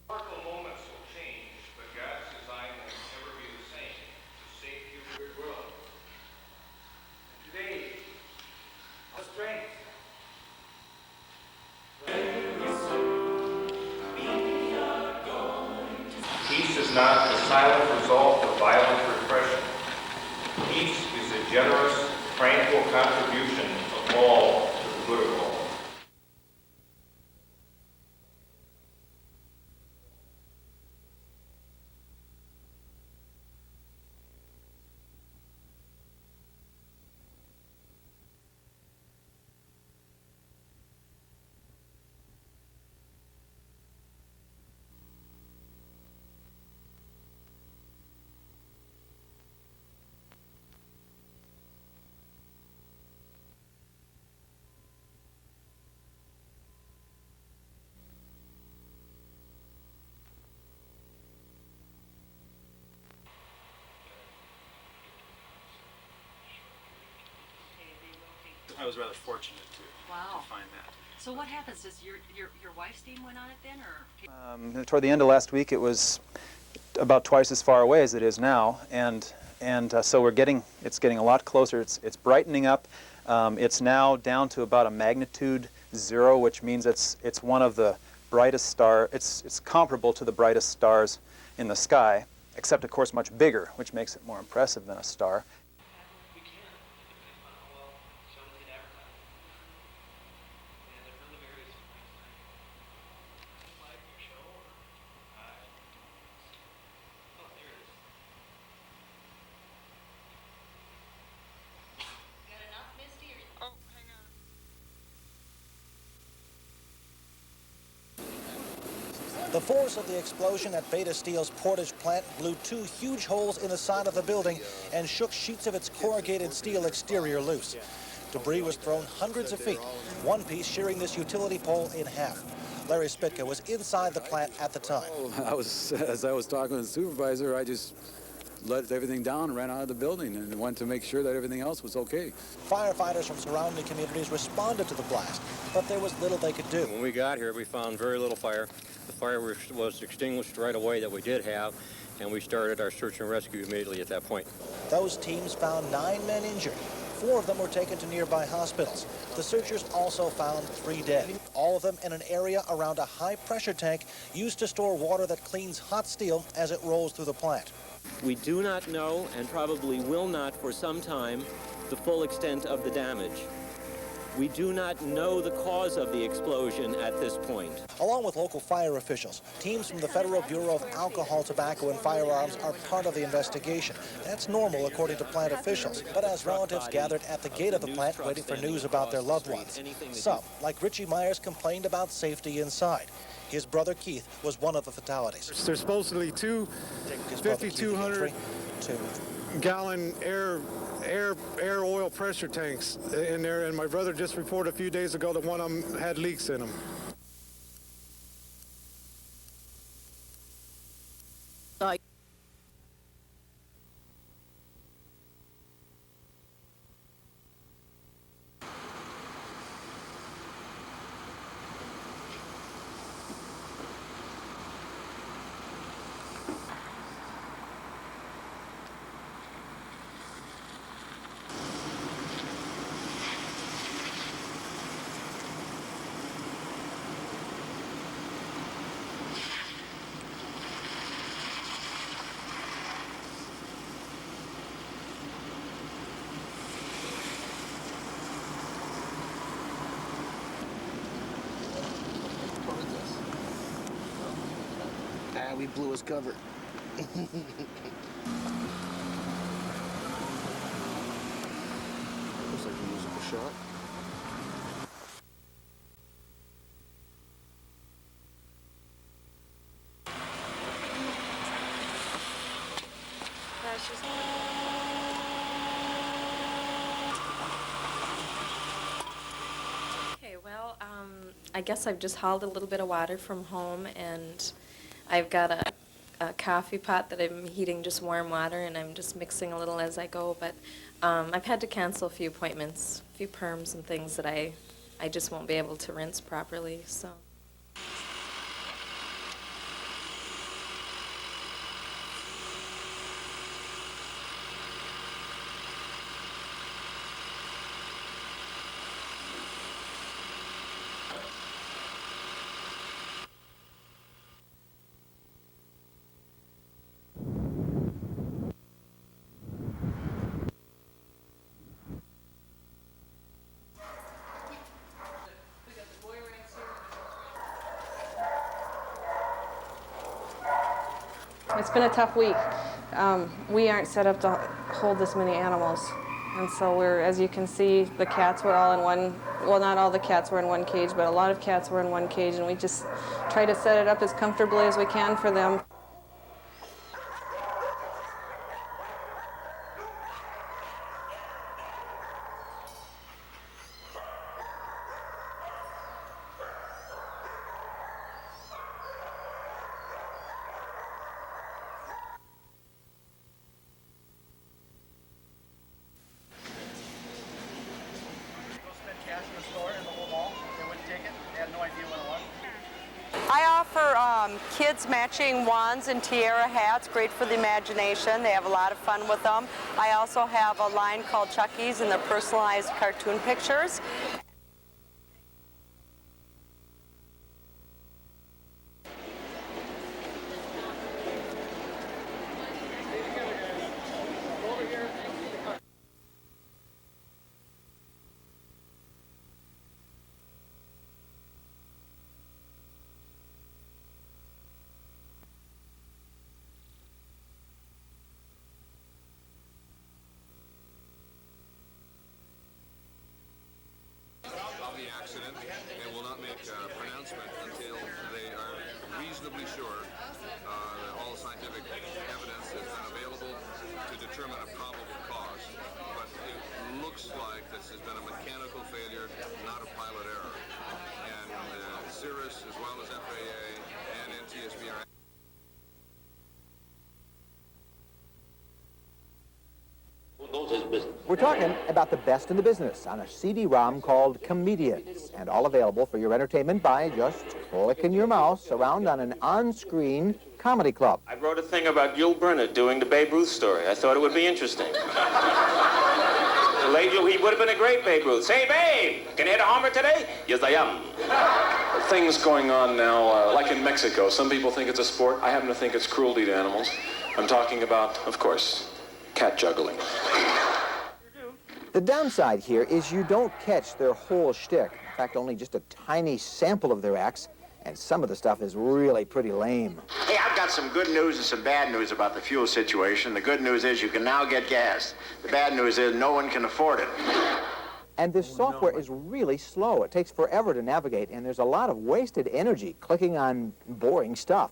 Speaker 15: Moments will change, but God's design will never be the same. It's a safe, future world. Today, our strength. Peace is not the silent result of violent repression. Peace is a generous, tranquil contribution of all to the good of all.
Speaker 9: I was rather fortunate to
Speaker 19: Wow.
Speaker 9: find that.
Speaker 19: So what happens? Does your wife's team went on it then, or?
Speaker 10: Toward the end of last week, it was about twice as far away as it is now, and so it's getting a lot closer. It's brightening up. It's now down to about a magnitude 0, which means it's one of the brightest star. It's comparable to the brightest stars in the sky, except of course much bigger, which makes it more impressive than a star.
Speaker 11: The force of the explosion at Beta Steel's Portage plant blew 2 huge holes in the side of the building and shook sheets of its corrugated steel exterior loose. Debris was thrown hundreds of feet, one piece shearing this utility pole in half. Larry Spitka was inside the plant at the time.
Speaker 12: As I was talking to the supervisor, I just let everything down and ran out of the building and went to make sure that everything else was okay.
Speaker 11: Firefighters from surrounding communities responded to the blast, but there was little they could do.
Speaker 26: When we got here, we found very little fire. The fire was extinguished right away that we did have, and we started our search and rescue immediately at that point.
Speaker 11: Those teams found 9 men injured. 4 of them were taken to nearby hospitals. The searchers also found 3 dead, all of them in an area around a high-pressure tank used to store water that cleans hot steel as it rolls through the plant.
Speaker 27: We do not know, and probably will not for some time, the full extent of the damage.
Speaker 1: We do not know the cause of the explosion at this point.
Speaker 11: Along with local fire officials, teams from the Federal Bureau of Alcohol, Tobacco, and Firearms are part of the investigation. That's normal, according to plant officials. But as relatives gathered at the gate of the plant waiting for news about their loved ones, some, like Richie Myers, complained about safety inside. His brother Keith was one of the fatalities.
Speaker 13: There's supposedly two 5,200 gallon air oil pressure tanks in there, and my brother just reported a few days ago that one of them had leaks in them.
Speaker 14: We blew his cover. Looks like we're using a shot.
Speaker 16: Okay, well, I guess I've just hauled a little bit of water from home, and I've got a coffee pot that I'm heating just warm water, and I'm just mixing a little as I go. But I've had to cancel a few appointments, a few perms and things that I just won't be able to rinse properly. So. It's been a tough week. We aren't set up to hold this many animals. And so as you can see, the cats were all in one, well, not all the cats were in one cage, but a lot of cats were in one cage, and we just try to set it up as comfortably as we can for them.
Speaker 8: I offer kids matching wands and tiara hats, great for the imagination. They have a lot of fun with them. I also have a line called Chucky's, and they're personalized cartoon pictures.
Speaker 17: The accident and will not make a pronouncement until they are reasonably sure that all scientific evidence has been available to determine a probable cause. But it looks like this has been a mechanical failure, not a pilot error. And Cirrus, as well as FAA and NTSB are
Speaker 18: We're talking about the best in the business on a CD-ROM called Comedians, and all available for your entertainment by just clicking your mouse around on an on-screen comedy club.
Speaker 20: I wrote a thing about Gil Burnett doing the Babe Ruth story. I thought it would be interesting. The late Gil, he would have been a great Babe Ruth. Say, Babe, can you hit a homer today? Yes, I am.
Speaker 27: Things going on now, like in Mexico. Some people think it's a sport. I happen to think it's cruelty to animals. I'm talking about, of course, cat juggling.
Speaker 18: The downside here is you don't catch their whole shtick. In fact, only just a tiny sample of their acts, and some of the stuff is really pretty lame.
Speaker 3: Hey, I've got some good news and some bad news about the fuel situation. The good news is you can now get gas. The bad news is no one can afford it.
Speaker 18: And this software is really slow. It takes forever to navigate, and there's a lot of wasted energy clicking on boring stuff.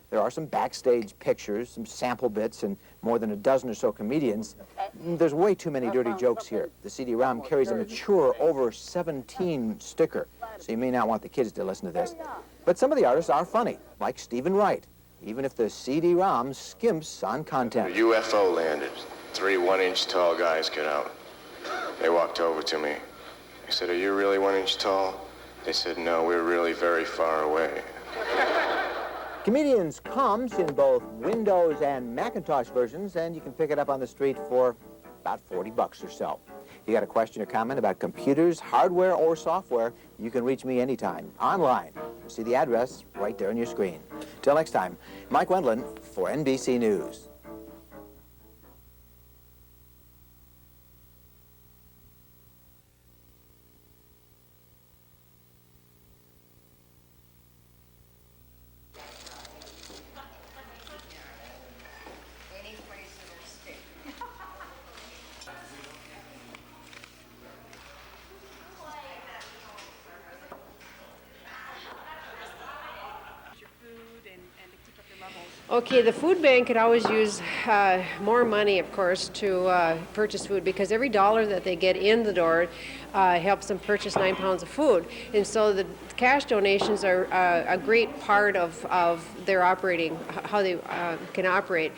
Speaker 18: There are some backstage pictures, some sample bits, and more than a dozen or so comedians. There's way too many dirty jokes here. The CD-ROM carries a mature over 17 sticker, so you may not want the kids to listen to this. But some of the artists are funny, like Stephen Wright, even if the CD-ROM skimps on content.
Speaker 4: The UFO landed. 3 1-inch tall guys get out. They walked over to me. I said, "Are you really 1 inch tall?" They said, "No, we're really very far away."
Speaker 18: Comedians comes in both Windows and Macintosh versions, and you can pick it up on the street for about 40 bucks or so. If you got a question or comment about computers, hardware, or software, you can reach me anytime, online. You see the address right there on your screen. Till next time, Mike Wendland for NBC News.
Speaker 5: Okay, the food bank could always use more money, of course, to purchase food, because every dollar that they get in the door helps them purchase 9 pounds of food. And so the cash donations are a great part of their operating, how they can operate.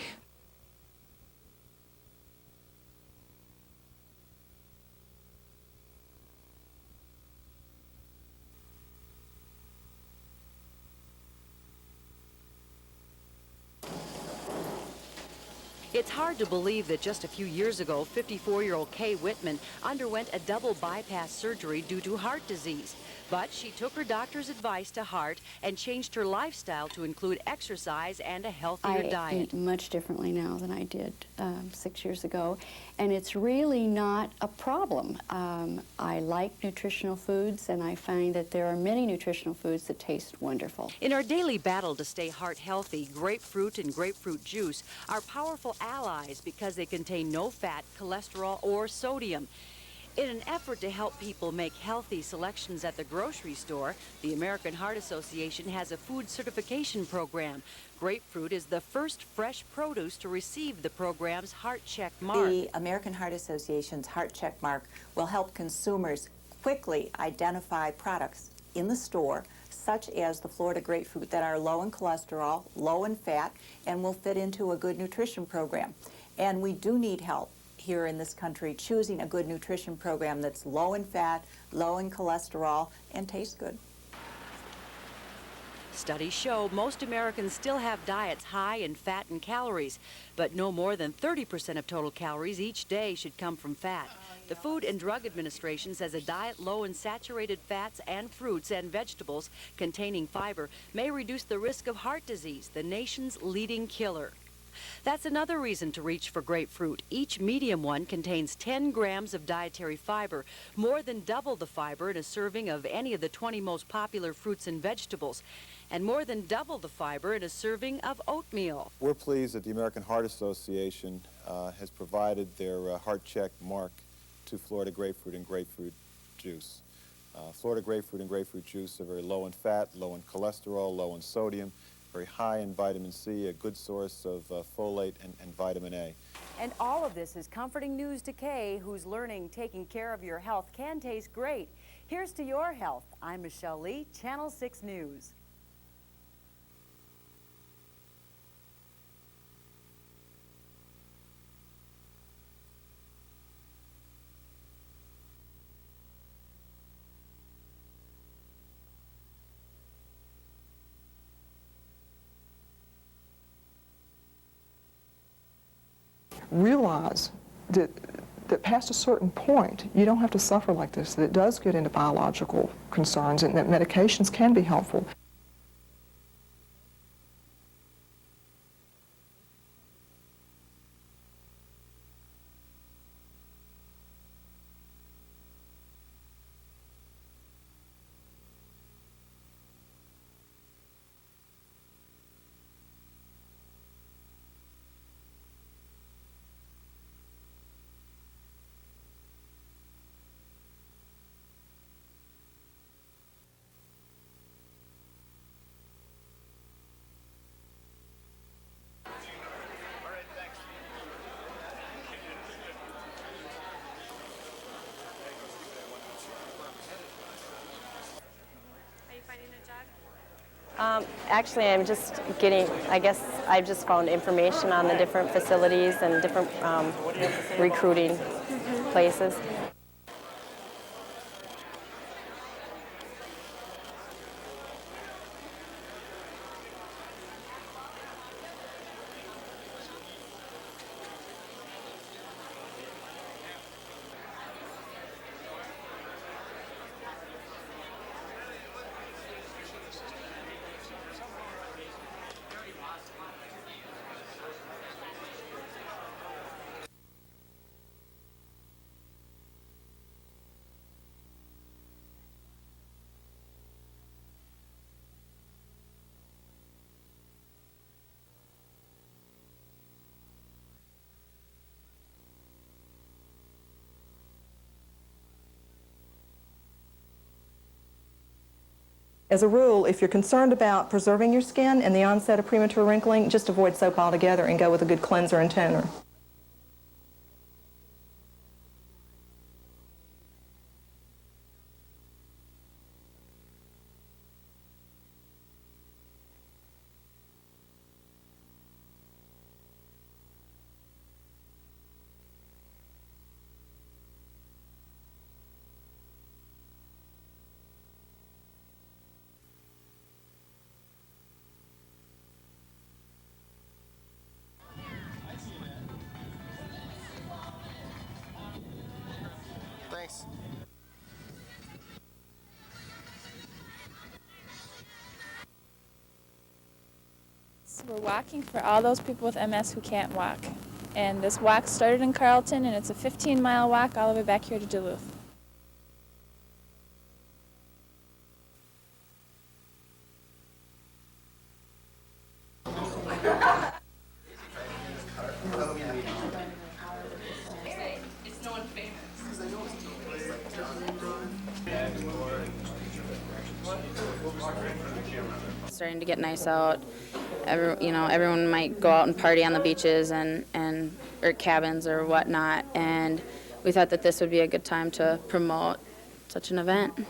Speaker 19: It's hard to believe that just a few years ago, 54-year-old Kay Whitman underwent a double bypass surgery due to heart disease. But she took her doctor's advice to heart and changed her lifestyle to include exercise and a healthier diet.
Speaker 6: I eat much differently now than I did 6 years ago, and it's really not a problem. I like nutritional foods, and I find that there are many nutritional foods that taste wonderful.
Speaker 19: In our daily battle to stay heart healthy, grapefruit and grapefruit juice are powerful allies because they contain no fat, cholesterol, or sodium. In an effort to help people make healthy selections at the grocery store, the American Heart Association has a food certification program. Grapefruit is the first fresh produce to receive the program's Heart Check mark.
Speaker 21: The American Heart Association's Heart Check mark will help consumers quickly identify products in the store, such as the Florida grapefruit, that are low in cholesterol, low in fat, and will fit into a good nutrition program. And we do need help here in this country choosing a good nutrition program that's low in fat, low in cholesterol, and tastes good.
Speaker 19: Studies show most Americans still have diets high in fat and calories, but no more than 30% of total calories each day should come from fat. The Food and Drug Administration says a diet low in saturated fats and fruits and vegetables containing fiber may reduce the risk of heart disease, the nation's leading killer. That's another reason to reach for grapefruit. Each medium one contains 10 grams of dietary fiber, more than double the fiber in a serving of any of the 20 most popular fruits and vegetables, and more than double the fiber in a serving of oatmeal.
Speaker 22: We're pleased that the American Heart Association has provided their Heart Check mark to Florida grapefruit and grapefruit juice. Florida grapefruit and grapefruit juice are very low in fat, low in cholesterol, low in sodium, very high in vitamin C, a good source of folate and vitamin A.
Speaker 19: And all of this is comforting news to Kay, who's learning taking care of your health can taste great. Here's to your health. I'm Michelle Lee, Channel 6 News.
Speaker 23: Realize that past a certain point, you don't have to suffer like this, that it does get into biological concerns and that medications can be helpful.
Speaker 2: Actually, I'm just getting, I guess I've just found information on the different facilities and different recruiting places.
Speaker 7: As a rule, if you're concerned about preserving your skin and the onset of premature wrinkling, just avoid soap altogether and go with a good cleanser and toner.
Speaker 14: Thanks.
Speaker 9: So we're walking for all those people with MS who can't walk. And this walk started in Carlton, and it's a 15-mile walk all the way back here to Duluth.
Speaker 10: It's starting to get nice out. Everyone might go out and party on the beaches or cabins or whatnot, and we thought that this would be a good time to promote such an event.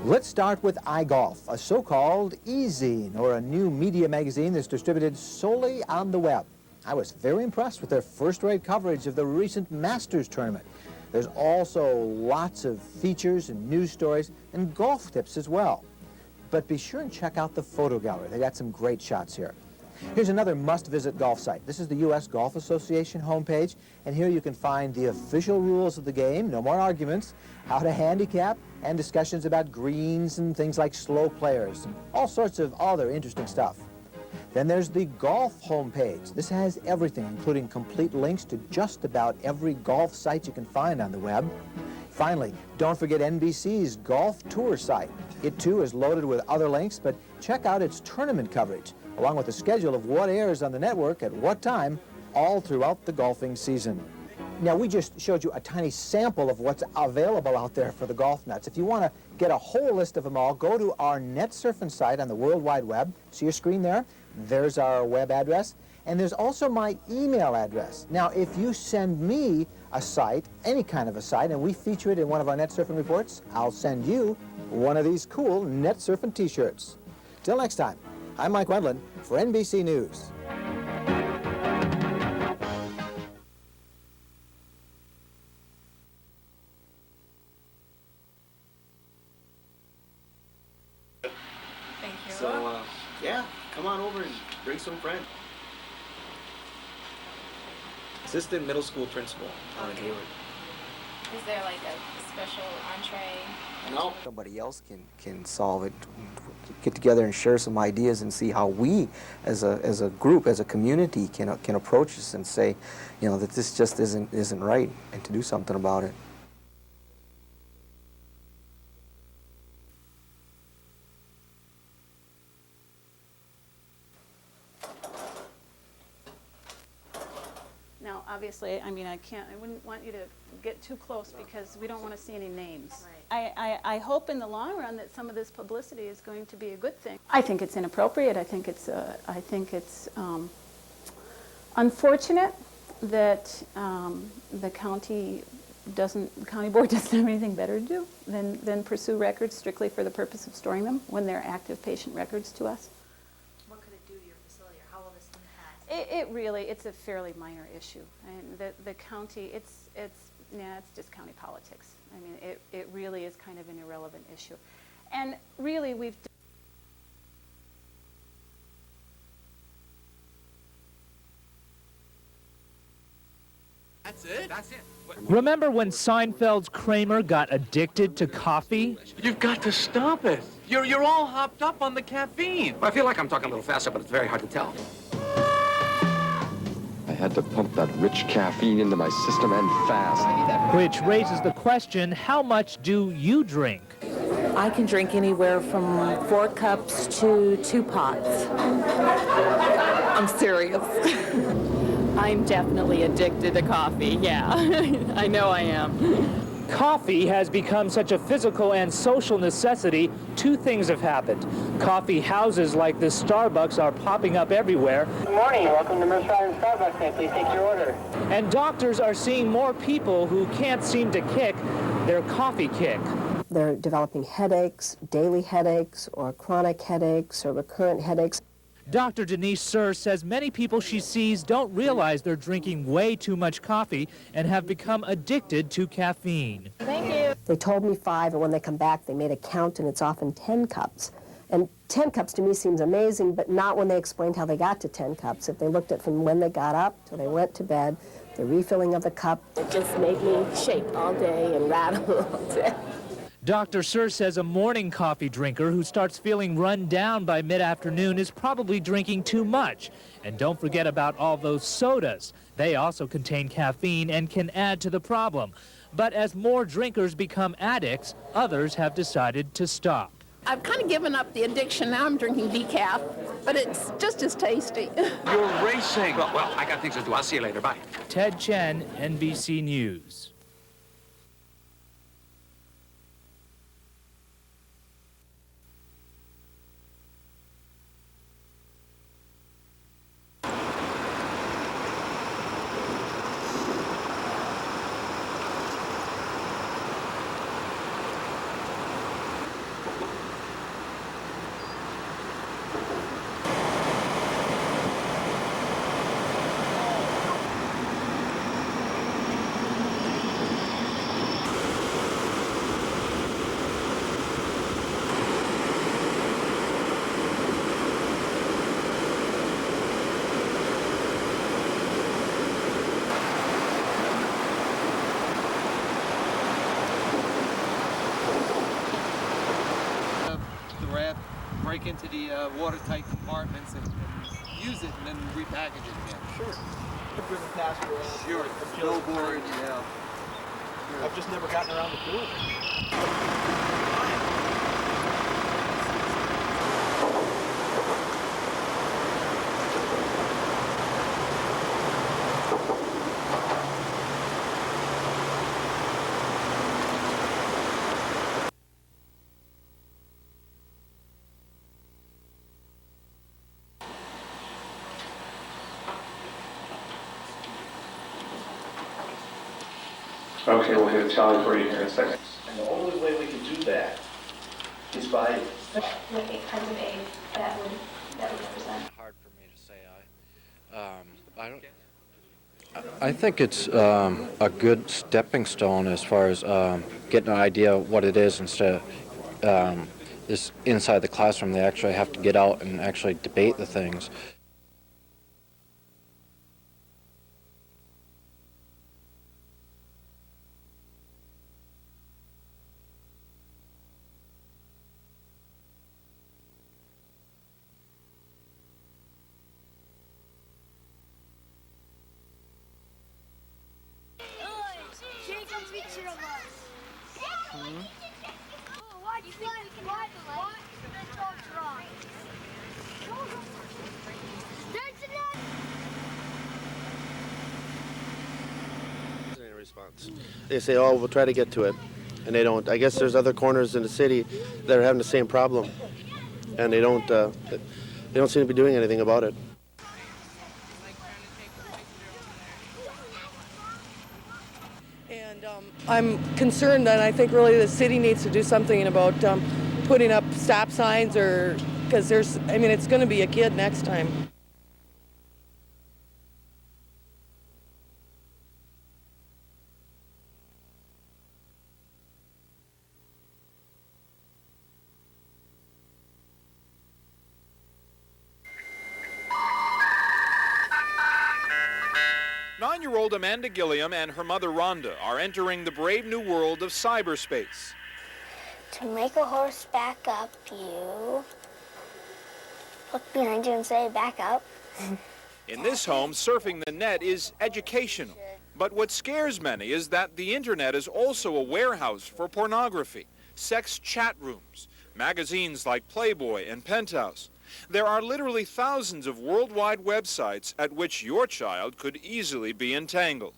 Speaker 18: Let's start with iGolf, a so-called e-zine, or a new media magazine that's distributed solely on the web. I was very impressed with their first-rate coverage of the recent Masters tournament. There's also lots of features and news stories and golf tips as well. But be sure and check out the photo gallery. They got some great shots here. Here's another must-visit golf site. This is the U.S. Golf Association homepage, and here you can find the official rules of the game, no more arguments, how to handicap, and discussions about greens and things like slow players, and all sorts of other interesting stuff. Then there's the golf homepage. This has everything, including complete links to just about every golf site you can find on the web. Finally, don't forget NBC's golf tour site. It too is loaded with other links, but check out its tournament coverage, along with a schedule of what airs on the network at what time, all throughout the golfing season. Now, we just showed you a tiny sample of what's available out there for the golf nuts. If you want to get a whole list of them all, go to our net surfing site on the World Wide Web. See your screen there? There's our web address. And there's also my email address. Now, if you send me a site, any kind of a site, and we feature it in one of our net surfing reports, I'll send you one of these cool net surfing t-shirts. Till next time, I'm Mike Wendland for NBC News.
Speaker 15: Thank you.
Speaker 14: So, yeah, come on over and bring some friends. Assistant middle school principal, Alan
Speaker 15: Okay.
Speaker 14: Hayward.
Speaker 15: Is there like a special entree?
Speaker 14: No.
Speaker 24: Somebody else can solve it. Get together and share some ideas and see how we, as a group, as a community, can approach this and say, that this just isn't right, and to do something about it.
Speaker 1: obviously. I mean, I wouldn't want you to get too close because we don't want to see any names. I hope in the long run that some of this publicity is going to be a good thing. I think it's inappropriate. I think it's unfortunate that the county board doesn't have anything better to do than pursue records strictly for the purpose of storing them when they're active patient records to us.
Speaker 15: What could it do to your facility, or how will this impact?
Speaker 1: It's a fairly minor issue. And the county, it's just county politics. I mean, it really is kind of an irrelevant issue. And really,
Speaker 11: That's it? That's it.
Speaker 12: Remember when Seinfeld's Kramer got addicted to coffee?
Speaker 11: You've got to stop it. You're all hopped up on the caffeine.
Speaker 13: I feel like I'm talking a little faster, but it's very hard to tell.
Speaker 16: I had to pump that rich caffeine into my system and fast.
Speaker 12: Which raises the question, how much do you drink?
Speaker 25: I can drink anywhere from 4 cups to 2 pots. I'm serious. I'm definitely addicted to coffee, yeah. I know I am.
Speaker 12: Coffee has become such a physical and social necessity. 2 things have happened. Coffee houses like this Starbucks are popping up everywhere.
Speaker 26: Good morning. Welcome to Mercer Island Starbucks. May I please take your order?
Speaker 12: And doctors are seeing more people who can't seem to kick their coffee kick.
Speaker 28: They're developing headaches, daily headaches, or chronic headaches, or recurrent headaches.
Speaker 12: Dr. Denise Sir says many people she sees don't realize they're drinking way too much coffee and have become addicted to caffeine.
Speaker 28: Thank you. They told me 5, and when they come back, they made a count, and it's often 10 cups. And 10 cups to me seems amazing, but not when they explained how they got to 10 cups. If they looked at from when they got up till they went to bed, the refilling of the cup.
Speaker 25: It just made me shake all day and rattle all day.
Speaker 12: Dr. Sir says a morning coffee drinker who starts feeling run down by mid-afternoon is probably drinking too much. And don't forget about all those sodas. They also contain caffeine and can add to the problem. But as more drinkers become addicts, others have decided to stop.
Speaker 25: I've kind of given up the addiction. Now I'm drinking decaf, but it's just as tasty.
Speaker 11: You're racing.
Speaker 13: Well, I got things to do. I'll see you later. Bye.
Speaker 12: Ted Chen, NBC News.
Speaker 14: Break into the watertight compartments and use it and then repackage it again. Sure.
Speaker 29: I've driven past it.
Speaker 14: Sure. Billboard, yeah. Sure.
Speaker 29: I've just never gotten around to doing it.
Speaker 27: Okay, we'll get a tally for you here in a second.
Speaker 29: And the only way we can do that is by
Speaker 15: What kinds of aid that would represent?
Speaker 30: Hard for me to say. I think it's a good stepping stone as far as getting an idea of what it is instead of is inside the classroom. They actually have to get out and actually debate the things.
Speaker 31: Take a picture of us. Why do you think we can have the light? The dog's wrong. There's another.
Speaker 3: response. They say, oh, we'll try to get to it, and they don't. I guess there's other corners in the city that are having the same problem, and they don't seem to be doing anything about it.
Speaker 4: And I'm concerned, and I think really the city needs to do something about putting up stop signs, or because it's going to be a kid next time.
Speaker 5: Nine-year-old Amanda Gilliam and her mother Rhonda are entering the brave new world of cyberspace.
Speaker 31: To make a horse back up, you look behind you and say, back up.
Speaker 5: In this home, surfing the net is educational. But what scares many is that the internet is also a warehouse for pornography, sex chat rooms, magazines like Playboy and Penthouse. There are literally thousands of worldwide websites at which your child could easily be entangled.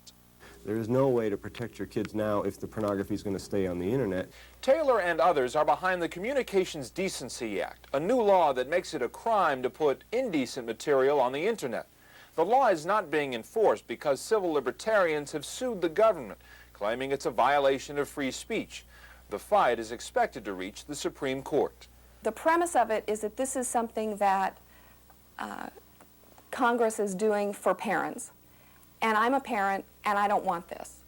Speaker 6: There is no way to protect your kids now if the pornography is going to stay on the internet.
Speaker 5: Taylor and others are behind the Communications Decency Act, a new law that makes it a crime to put indecent material on the internet. The law is not being enforced because civil libertarians have sued the government, claiming it's a violation of free speech. The fight is expected to reach the Supreme Court.
Speaker 8: The premise of it is that this is something that Congress is doing for parents. And I'm a parent, and I don't want this.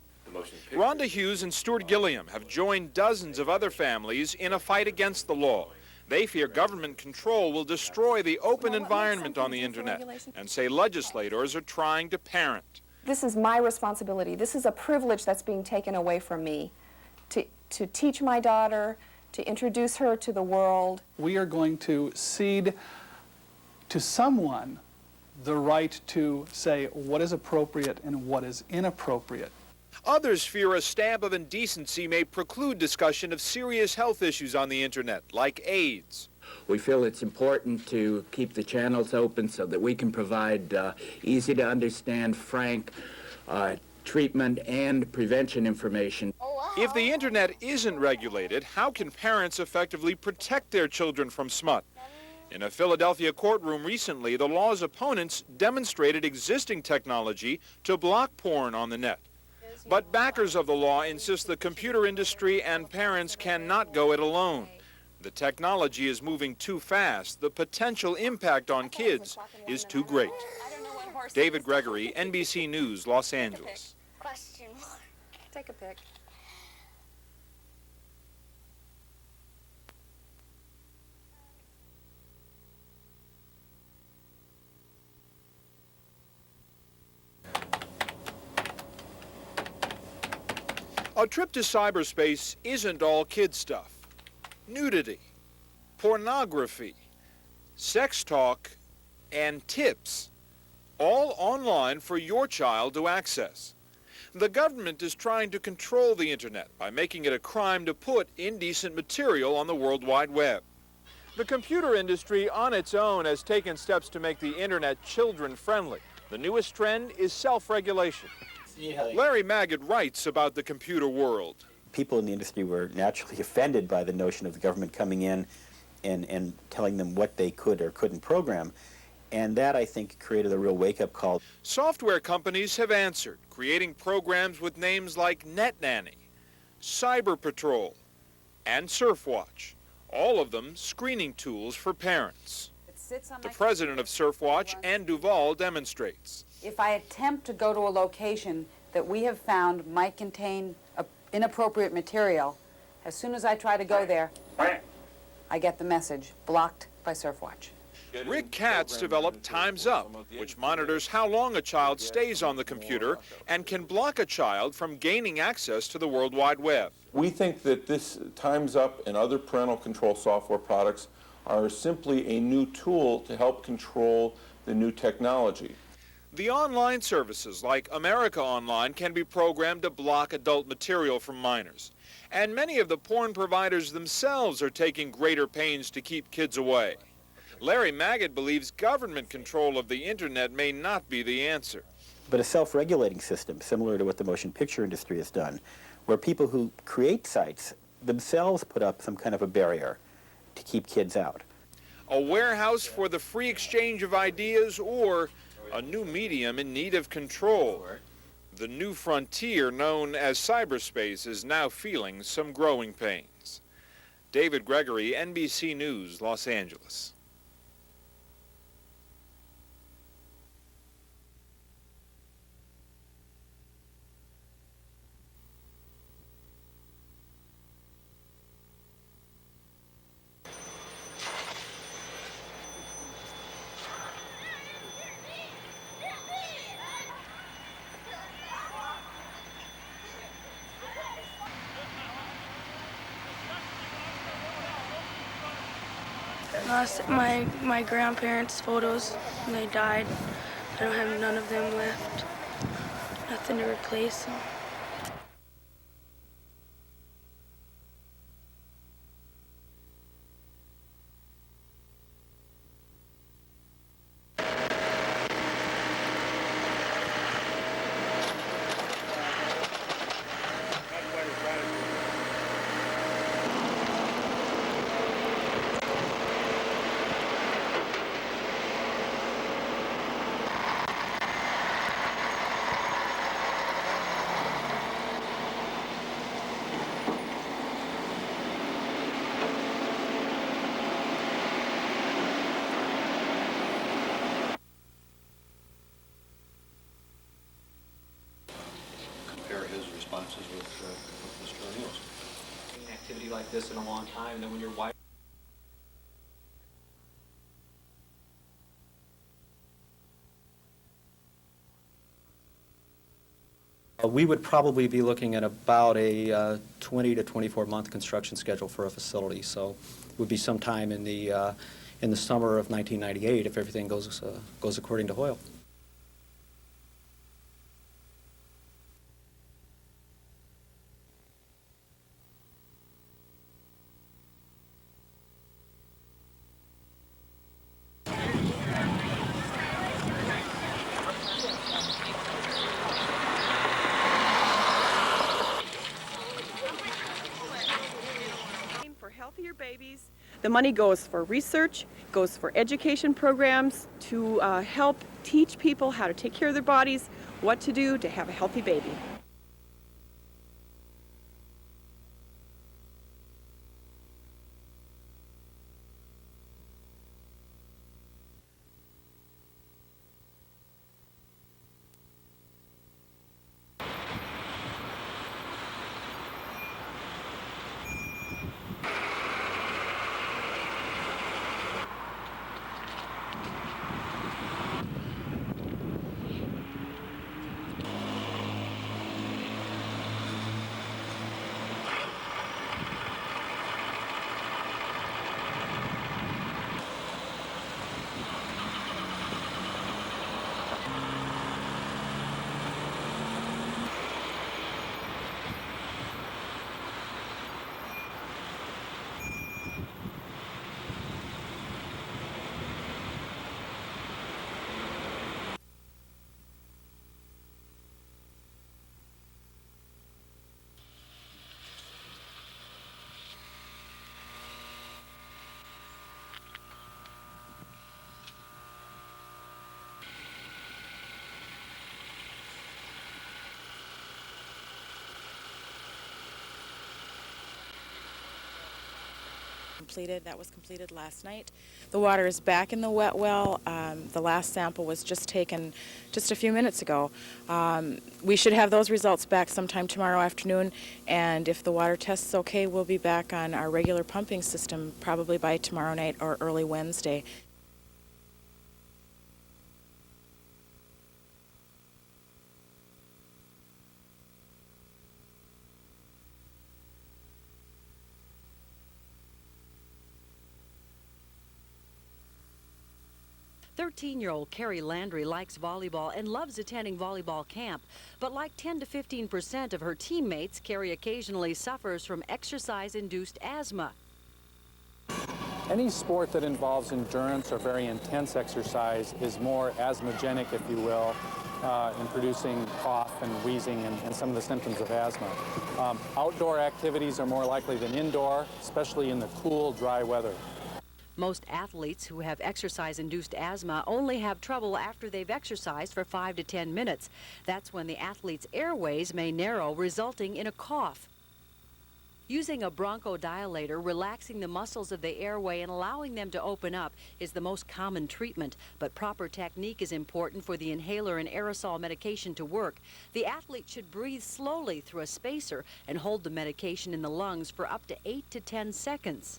Speaker 5: Rhonda Hughes and Stuart Gilliam have joined dozens of other families in a fight against the law. They fear government control will destroy the open environment on the internet and say legislators are trying to parent.
Speaker 8: This is my responsibility. This is a privilege that's being taken away from me to teach my daughter, to introduce her to the world.
Speaker 17: We are going to cede to someone the right to say what is appropriate and what is inappropriate.
Speaker 5: Others fear a stamp of indecency may preclude discussion of serious health issues on the internet, like AIDS.
Speaker 19: We feel it's important to keep the channels open so that we can provide easy to understand, frank treatment and prevention information.
Speaker 5: If the internet isn't regulated, how can parents effectively protect their children from smut? In a Philadelphia courtroom recently, the law's opponents demonstrated existing technology to block porn on the net. But backers of the law insist the computer industry and parents cannot go it alone. The technology is moving too fast. The potential impact on kids is too great. David Gregory, NBC News, Los Angeles.
Speaker 31: Question mark.
Speaker 8: Take a pic.
Speaker 5: A trip to cyberspace isn't all kid stuff. Nudity, pornography, sex talk, and tips, all online for your child to access. The government is trying to control the internet by making it a crime to put indecent material on the World Wide Web. The computer industry on its own has taken steps to make the internet children-friendly. The newest trend is self-regulation. Larry Magid writes about the computer world.
Speaker 20: People in the industry were naturally offended by the notion of the government coming in and telling them what they could or couldn't program. And that, I think, created a real wake-up call.
Speaker 5: Software companies have answered, creating programs with names like NetNanny, Cyber Patrol, and Surfwatch, all of them screening tools for parents. The president of Surfwatch, Ann Duvall, demonstrates.
Speaker 21: If I attempt to go to a location that we have found might contain inappropriate material, as soon as I try to go there, I get the message, blocked by Surfwatch.
Speaker 5: Rick Katz developed Time's Up, which monitors how long a child stays on the computer and can block a child from gaining access to the World Wide Web.
Speaker 22: We think that this Time's Up and other parental control software products are simply a new tool to help control the new technology.
Speaker 5: The online services like America Online can be programmed to block adult material from minors. And many of the porn providers themselves are taking greater pains to keep kids away. Larry Magid believes government control of the internet may not be the answer.
Speaker 20: but a self-regulating system similar to what the motion picture industry has done, where people who create sites themselves put up some kind of a barrier to keep kids out.
Speaker 5: A warehouse for the free exchange of ideas, or a new medium in need of control. The new frontier known as cyberspace is now feeling some growing pains. David Gregory, NBC News, Los Angeles.
Speaker 31: Lost my grandparents' photos when they died. I don't have none of them left. Nothing to replace them.
Speaker 1: His responses with Mr. O'Neill's.
Speaker 13: An activity like this in a long time, and then when your wife.
Speaker 2: We would probably be looking at about a 20 to 24 month construction schedule for a facility. So it would be sometime in the summer of 1998 if everything goes according to Hoyle.
Speaker 7: Healthier babies. The money goes for research, goes for education programs to help teach people how to take care of their bodies, what to do to have a healthy baby.
Speaker 9: That was completed last night. The water is back in the wet well. The last sample was just taken just a few minutes ago. We should have those results back sometime tomorrow afternoon, and if the water tests okay, we'll be back on our regular pumping system probably by tomorrow night or early Wednesday.
Speaker 10: Thirteen-year-old Carrie Landry likes volleyball and loves attending volleyball camp. But like 10 to 15% of her teammates, Carrie occasionally suffers from exercise-induced asthma.
Speaker 17: Any sport that involves endurance or very intense exercise is more asthmogenic, if you will, in producing cough and wheezing and some of the symptoms of asthma. Outdoor activities are more likely than indoor, especially in the cool, dry weather.
Speaker 10: Most athletes who have exercise-induced asthma only have trouble after they've exercised for 5 to 10 minutes. That's when the athlete's airways may narrow, resulting in a cough. Using a bronchodilator, relaxing the muscles of the airway and allowing them to open up is the most common treatment, but proper technique is important for the inhaler and aerosol medication to work. The athlete should breathe slowly through a spacer and hold the medication in the lungs for up to 8 to 10 seconds.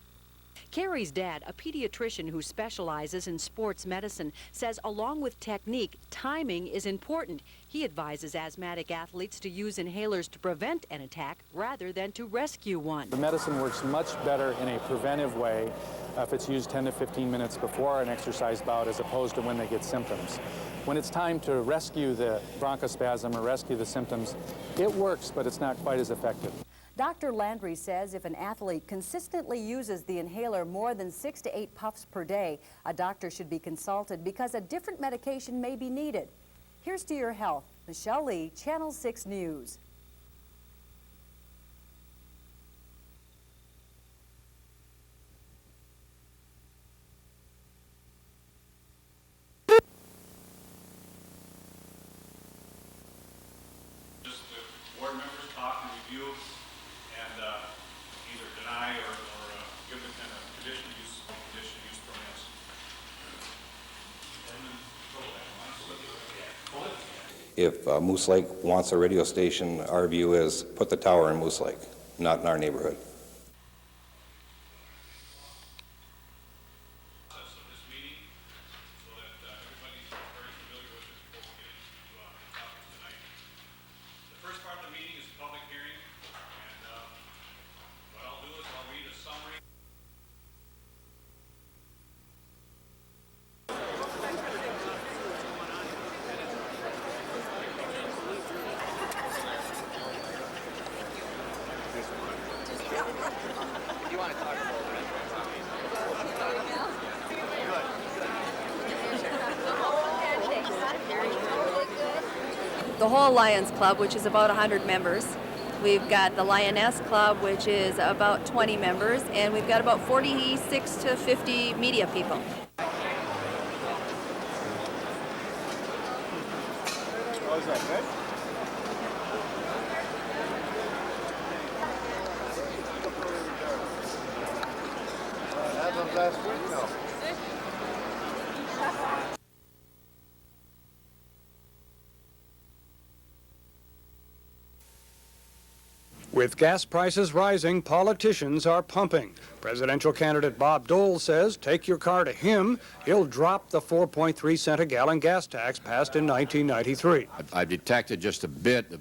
Speaker 10: Carrie's dad, a pediatrician who specializes in sports medicine, says along with technique, timing is important. He advises asthmatic athletes to use inhalers to prevent an attack rather than to rescue one.
Speaker 17: The medicine works much better in a preventive way if it's used 10 to 15 minutes before an exercise bout as opposed to when they get symptoms. When it's time to rescue the bronchospasm or rescue the symptoms, it works, but it's not quite as effective.
Speaker 11: Dr. Landry says if an athlete consistently uses the inhaler more than 6 to 8 puffs per day, a doctor should be consulted because a different medication may be needed. Here's to your health. Michelle Lee, Channel 6 News.
Speaker 12: Just the board members talk and review and either deny or give the kind of conditional use permits.
Speaker 14: If Moose Lake wants a radio station, our view is put the tower in Moose Lake, not in our neighborhood.
Speaker 16: The whole Lions Club, which is about 100 members. We've got the Lioness Club, which is about 20 members, and we've got about 46 to 50 media people.
Speaker 18: Oh, is that good? As of last week, no.
Speaker 23: With gas prices rising, politicians are pumping. Presidential candidate Bob Dole says take your car to him, he'll drop the 4.3 cent a gallon gas tax passed in 1993.
Speaker 24: I've detected just a bit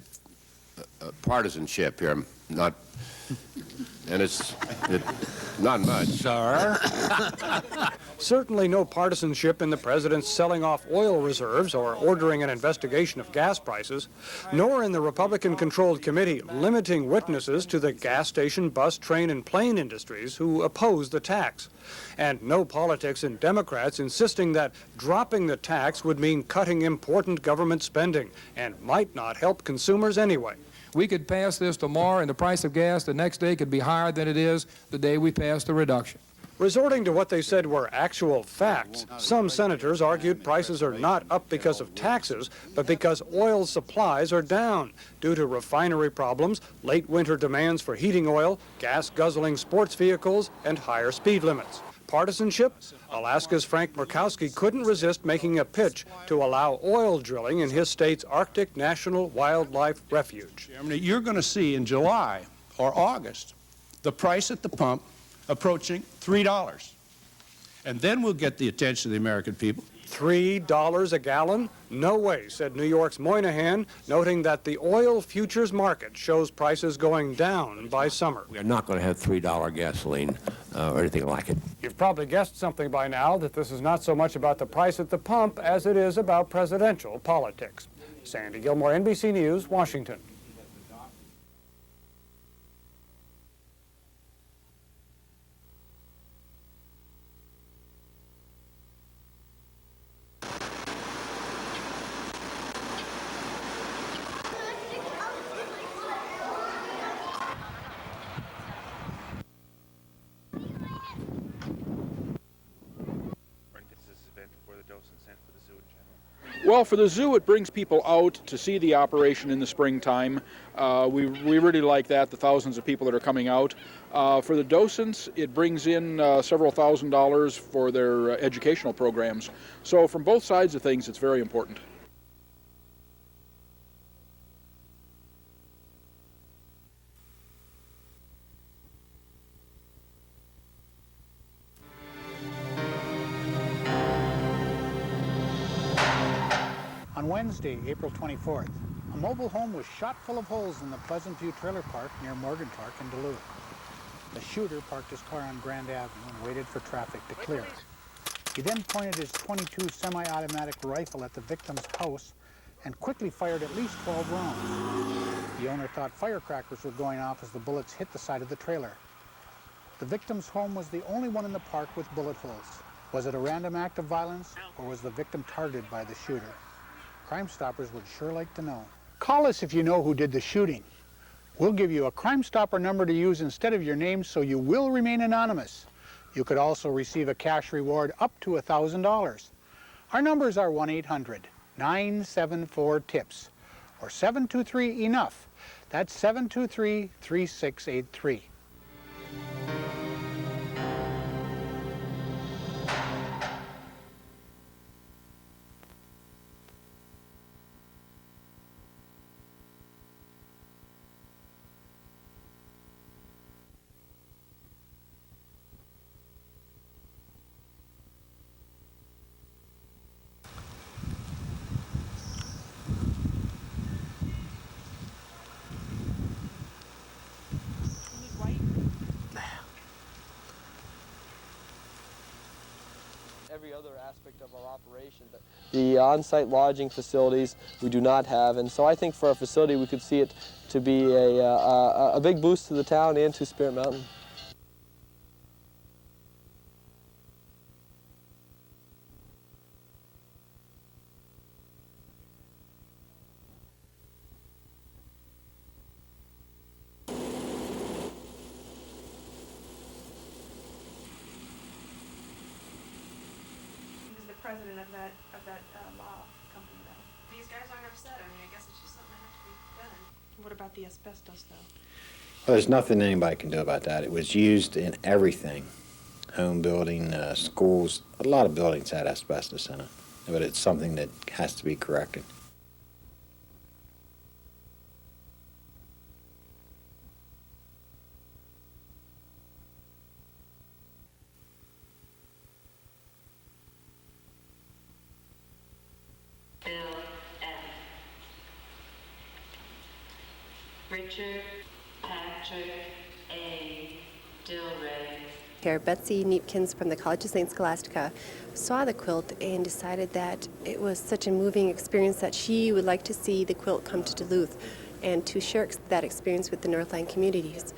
Speaker 24: of partisanship here, not, and it's not much.
Speaker 23: Sir? Certainly no partisanship in the president's selling off oil reserves or ordering an investigation of gas prices, nor in the Republican-controlled committee limiting witnesses to the gas station, bus, train, and plane industries who oppose the tax. And no politics in Democrats insisting that dropping the tax would mean cutting important government spending and might not help consumers anyway.
Speaker 25: We could pass this tomorrow, and the price of gas the next day could be higher than it is the day we pass the reduction.
Speaker 23: Resorting to what they said were actual facts, some senators argued prices are not up because of taxes, but because oil supplies are down due to refinery problems, late winter demands for heating oil, gas-guzzling sports vehicles, and higher speed limits. Partisanship? Alaska's Frank Murkowski couldn't resist making a pitch to allow oil drilling in his state's Arctic National Wildlife Refuge.
Speaker 26: You're going to see in July or August the price at the pump approaching $3. And then we'll get the attention of the American people.
Speaker 23: $3 a gallon? No way, said New York's Moynihan, noting that the oil futures market shows prices going down by summer.
Speaker 27: We are not going to have $3 gasoline or anything like it.
Speaker 23: You've probably guessed something by now that this is not so much about the price at the pump as it is about presidential politics. Sandy Gilmore, NBC News, Washington.
Speaker 5: Well, for the zoo, it brings people out to see the operation in the springtime. We really like that, the thousands of people that are coming out. For the docents, it brings in several $1,000s for their educational programs. So from both sides of things, it's very important.
Speaker 3: On Wednesday, April 24th, a mobile home was shot full of holes in the Pleasant View Trailer Park near Morgan Park in Duluth. The shooter parked his car on Grand Avenue and waited for traffic to clear. He then pointed his .22 semi-automatic rifle at the victim's house and quickly fired at least 12 rounds. The owner thought firecrackers were going off as the bullets hit the side of the trailer. The victim's home was the only one in the park with bullet holes. Was it a random act of violence, or was the victim targeted by the shooter? Crime Stoppers would sure like to know. Call us if you know who did the shooting. We'll give you a Crime Stopper number to use instead of your name, so you will remain anonymous. You could also receive a cash reward up to $1,000. Our numbers are 1-800-974-TIPS or 723-ENOUGH. That's 723-3683.
Speaker 4: Every other aspect of our operation, but the on-site lodging facilities we do not have, and so I think for our facility we could see it to be a big boost to the town and to Spirit Mountain.
Speaker 6: President of that law company, though. These guys aren't upset. I mean, I guess it's just something that has to be done. What about the asbestos, though?
Speaker 31: Well, there's nothing anybody can do about that. It was used in everything. Home building, schools, a lot of buildings had asbestos in it. But it's something that has to be corrected.
Speaker 8: Richard Patrick A. Dilray.
Speaker 15: Here, Betsy Neepkins from the College of St. Scholastica saw the quilt and decided that it was such a moving experience that she would like to see the quilt come to Duluth and to share that experience with the Northland communities.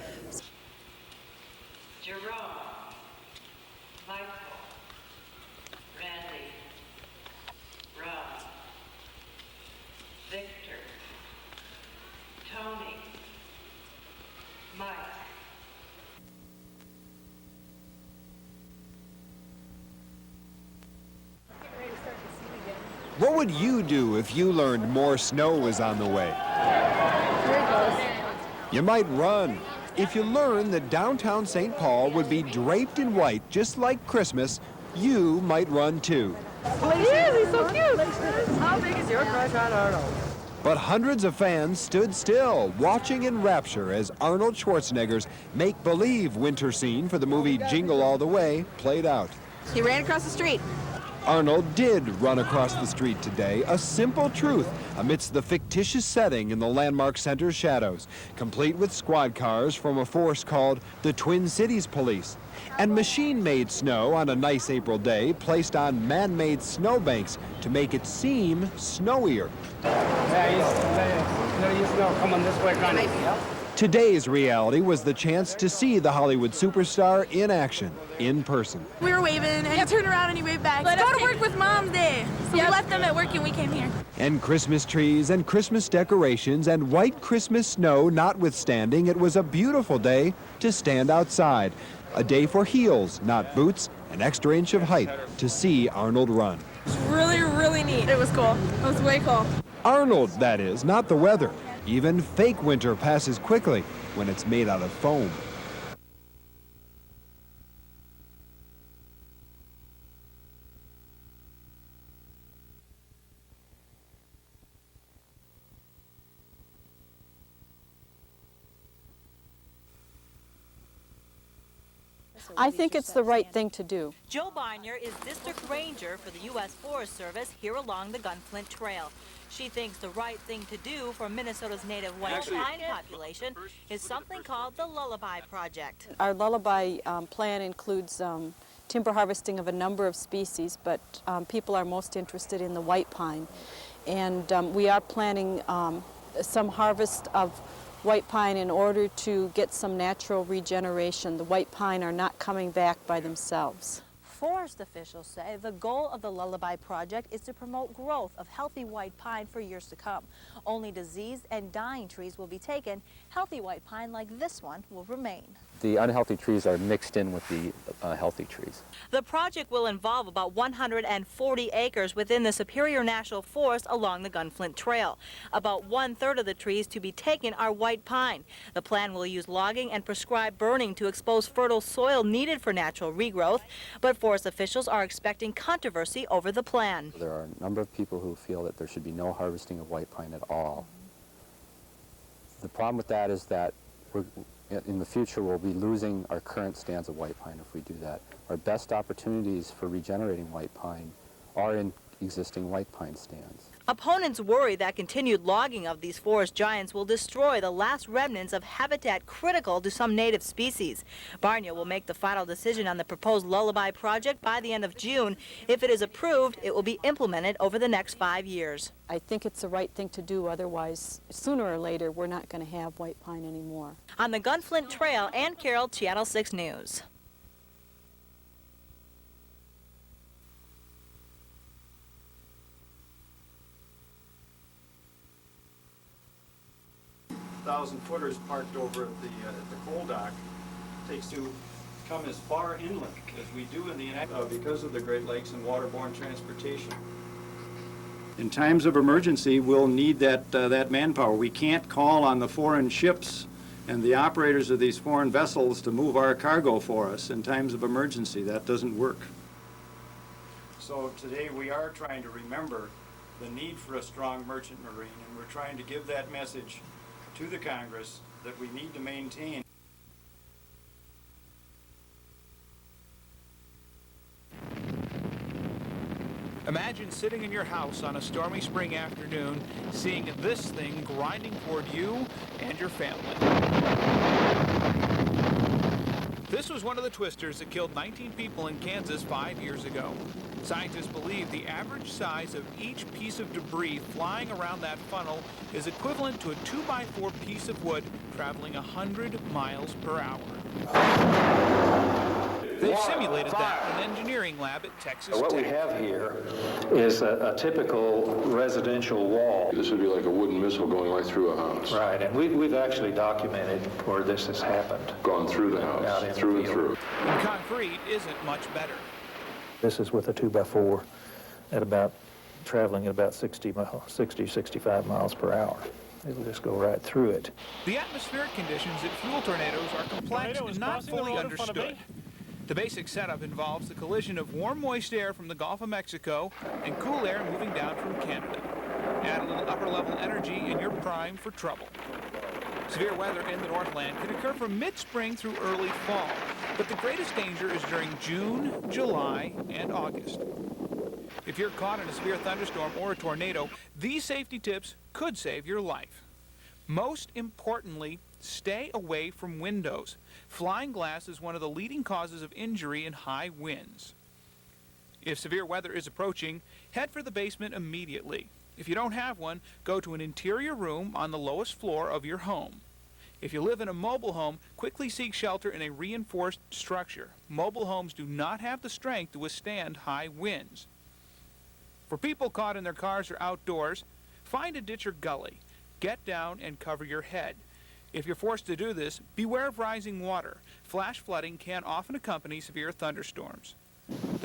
Speaker 8: Jerome. Michael. Randy. Rob. Victor. Tony. Mike.
Speaker 19: What would you do if you learned more snow was on the way? You might run. If you learned that downtown St. Paul would be draped in white just like Christmas, you might run too.
Speaker 8: He is, he's so cute. How big is your crush on Arnold?
Speaker 19: But hundreds of fans stood still, watching in rapture as Arnold Schwarzenegger's make-believe winter scene for the movie Jingle All the Way played out.
Speaker 8: He ran across the street.
Speaker 19: Arnold did run across the street today, a simple truth amidst the fictitious setting in the Landmark Center's shadows, complete with squad cars from a force called the Twin Cities Police, and machine-made snow on a nice April day placed on man-made snowbanks to make it seem snowier.
Speaker 18: Come on this way, Connie.
Speaker 19: Today's reality was the chance to see the Hollywood superstar in action, in person.
Speaker 31: We were waving, and he turned around and he waved back. Go to work with Mom's Day. So we left them at work and we came here.
Speaker 19: And Christmas trees and Christmas decorations and white Christmas snow notwithstanding, it was a beautiful day to stand outside. A day for heels, not boots, an extra inch of height to see Arnold run.
Speaker 31: It's really, really
Speaker 8: neat. It was cool. It was way cool.
Speaker 19: Arnold, that is, not the weather. Even fake winter passes quickly when it's made out of foam.
Speaker 1: I think it's the right thing to do.
Speaker 2: Joe Barnier is district ranger for the U.S. Forest Service here along the Gunflint Trail. She thinks the right thing to do for Minnesota's native white pine population is something called the Lullaby Project.
Speaker 1: Our Lullaby plan includes timber harvesting of a number of species, but people are most interested in the white pine. And we are planning some harvest of white pine in order to get some natural regeneration. The white pine are not coming back by themselves.
Speaker 2: Forest officials say the goal of the Lullaby Project is to promote growth of healthy white pine for years to come. Only diseased and dying trees will be taken. Healthy white pine like this one will remain.
Speaker 7: The unhealthy trees are mixed in with the healthy trees.
Speaker 2: The project will involve about 140 acres within the Superior National Forest along the Gunflint Trail. About 1/3 of the trees to be taken are white pine. The plan will use logging and prescribed burning to expose fertile soil needed for natural regrowth, but forest officials are expecting controversy over the plan.
Speaker 7: There are a number of people who feel that there should be no harvesting of white pine at all. The problem with that is that in the future we'll be losing our current stands of white pine if we do that. Our best opportunities for regenerating white pine are in existing white pine stands.
Speaker 2: Opponents worry that continued logging of these forest giants will destroy the last remnants of habitat critical to some native species. Barnier will make the final decision on the proposed Lullaby Project by the end of June. If it is approved, it will be implemented over the next 5 years.
Speaker 1: I think it's the right thing to do, otherwise, sooner or later, we're not going to have white pine anymore.
Speaker 2: On the Gunflint Trail, Ann Carroll, Channel 6 News.
Speaker 23: Thousand-footers parked over at the coal dock takes to come as far inland as we do in the because of the Great Lakes and waterborne transportation. In times of emergency, we'll need that manpower. We can't call on the foreign ships and the operators of these foreign vessels to move our cargo for us in times of emergency. That doesn't work. So today we are trying to remember the need for a strong merchant marine, and we're trying to give that message to the Congress that we need to maintain.
Speaker 5: Imagine sitting in your house on a stormy spring afternoon, seeing this thing grinding toward you and your family. This was one of the twisters that killed 19 people in Kansas 5 years ago. Scientists believe the average size of each piece of debris flying around that funnel is equivalent to a 2x4 piece of wood traveling 100 miles per hour. They've simulated that in an engineering lab at Texas Tech.
Speaker 9: What we have here is a typical residential wall.
Speaker 13: This would be like a wooden missile going right through a house.
Speaker 9: Right, and we've actually documented where this has happened.
Speaker 13: Gone through the house, through and through.
Speaker 5: And concrete isn't much better.
Speaker 9: This is with a 2x4 at traveling at about 65 miles per hour. It'll just go right through it.
Speaker 5: The atmospheric conditions that fuel tornadoes are complex and not fully understood. The basic setup involves the collision of warm, moist air from the Gulf of Mexico and cool air moving down from Canada. Add a little upper-level energy and you're primed for trouble. Severe weather in the Northland can occur from mid-spring through early fall, but the greatest danger is during June, July, and August. If you're caught in a severe thunderstorm or a tornado, these safety tips could save your life. Most importantly, stay away from windows. Flying glass is one of the leading causes of injury in high winds. If severe weather is approaching, head for the basement immediately. If you don't have one, go to an interior room on the lowest floor of your home. If you live in a mobile home, quickly seek shelter in a reinforced structure. Mobile homes do not have the strength to withstand high winds. For people caught in their cars or outdoors, find a ditch or gully. Get down and cover your head. If you're forced to do this, beware of rising water. Flash flooding can often accompany severe thunderstorms.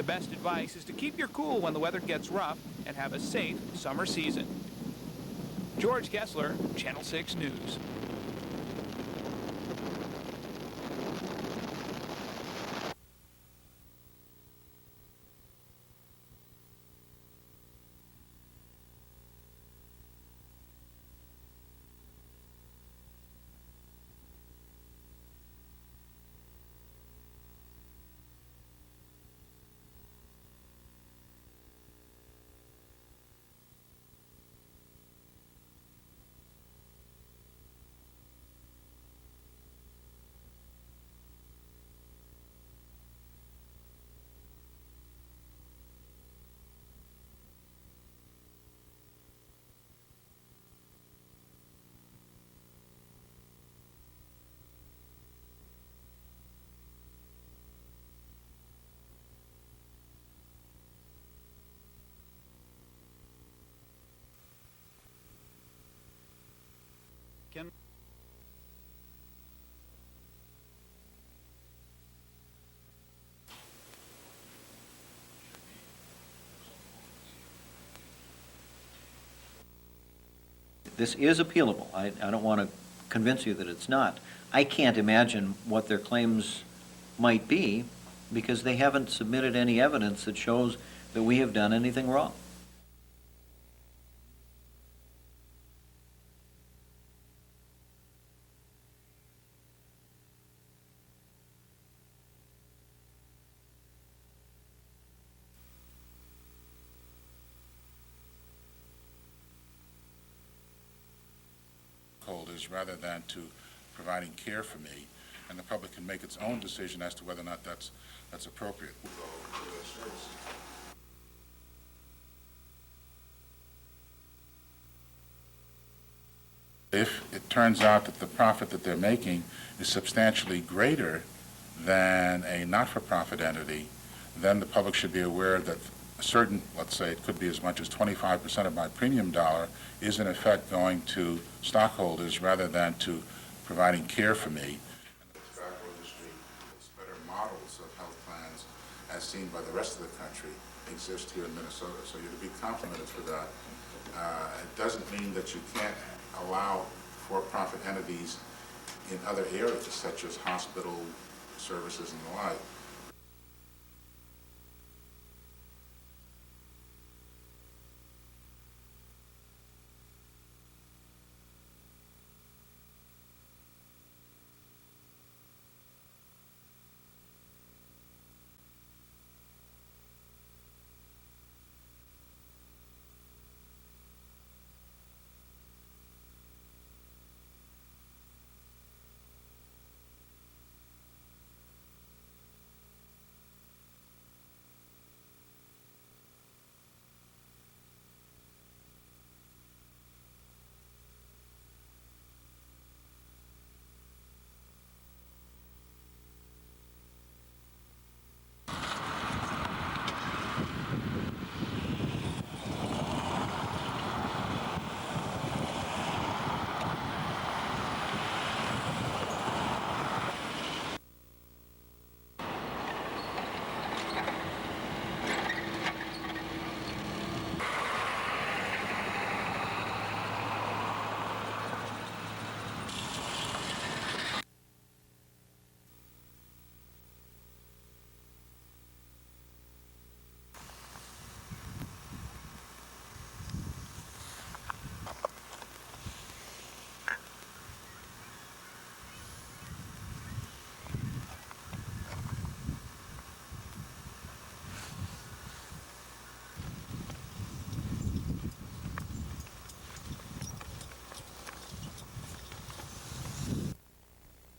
Speaker 10: The best advice is to keep your cool when the weather gets rough and have a safe summer season. George Kessler, Channel 6 News.
Speaker 11: This is appealable. I don't want to convince you that it's not. I can't imagine what their claims might be because they haven't submitted any evidence that shows that we have done anything wrong.
Speaker 12: Holders rather than to providing care for me, and the public can make its own decision as to whether or not that's appropriate. If it turns out that the profit that they're making is substantially greater than a not-for-profit entity, then the public should be aware that a certain, let's say it could be as much as 25% of my premium dollar is in effect going to stockholders rather than to providing care for me. And the tobacco industry, it's better models of health plans as seen by the rest of the country exist here in Minnesota. So you're to be complimented for that. It doesn't mean that you can't allow for-profit entities in other areas such as hospital services and the like.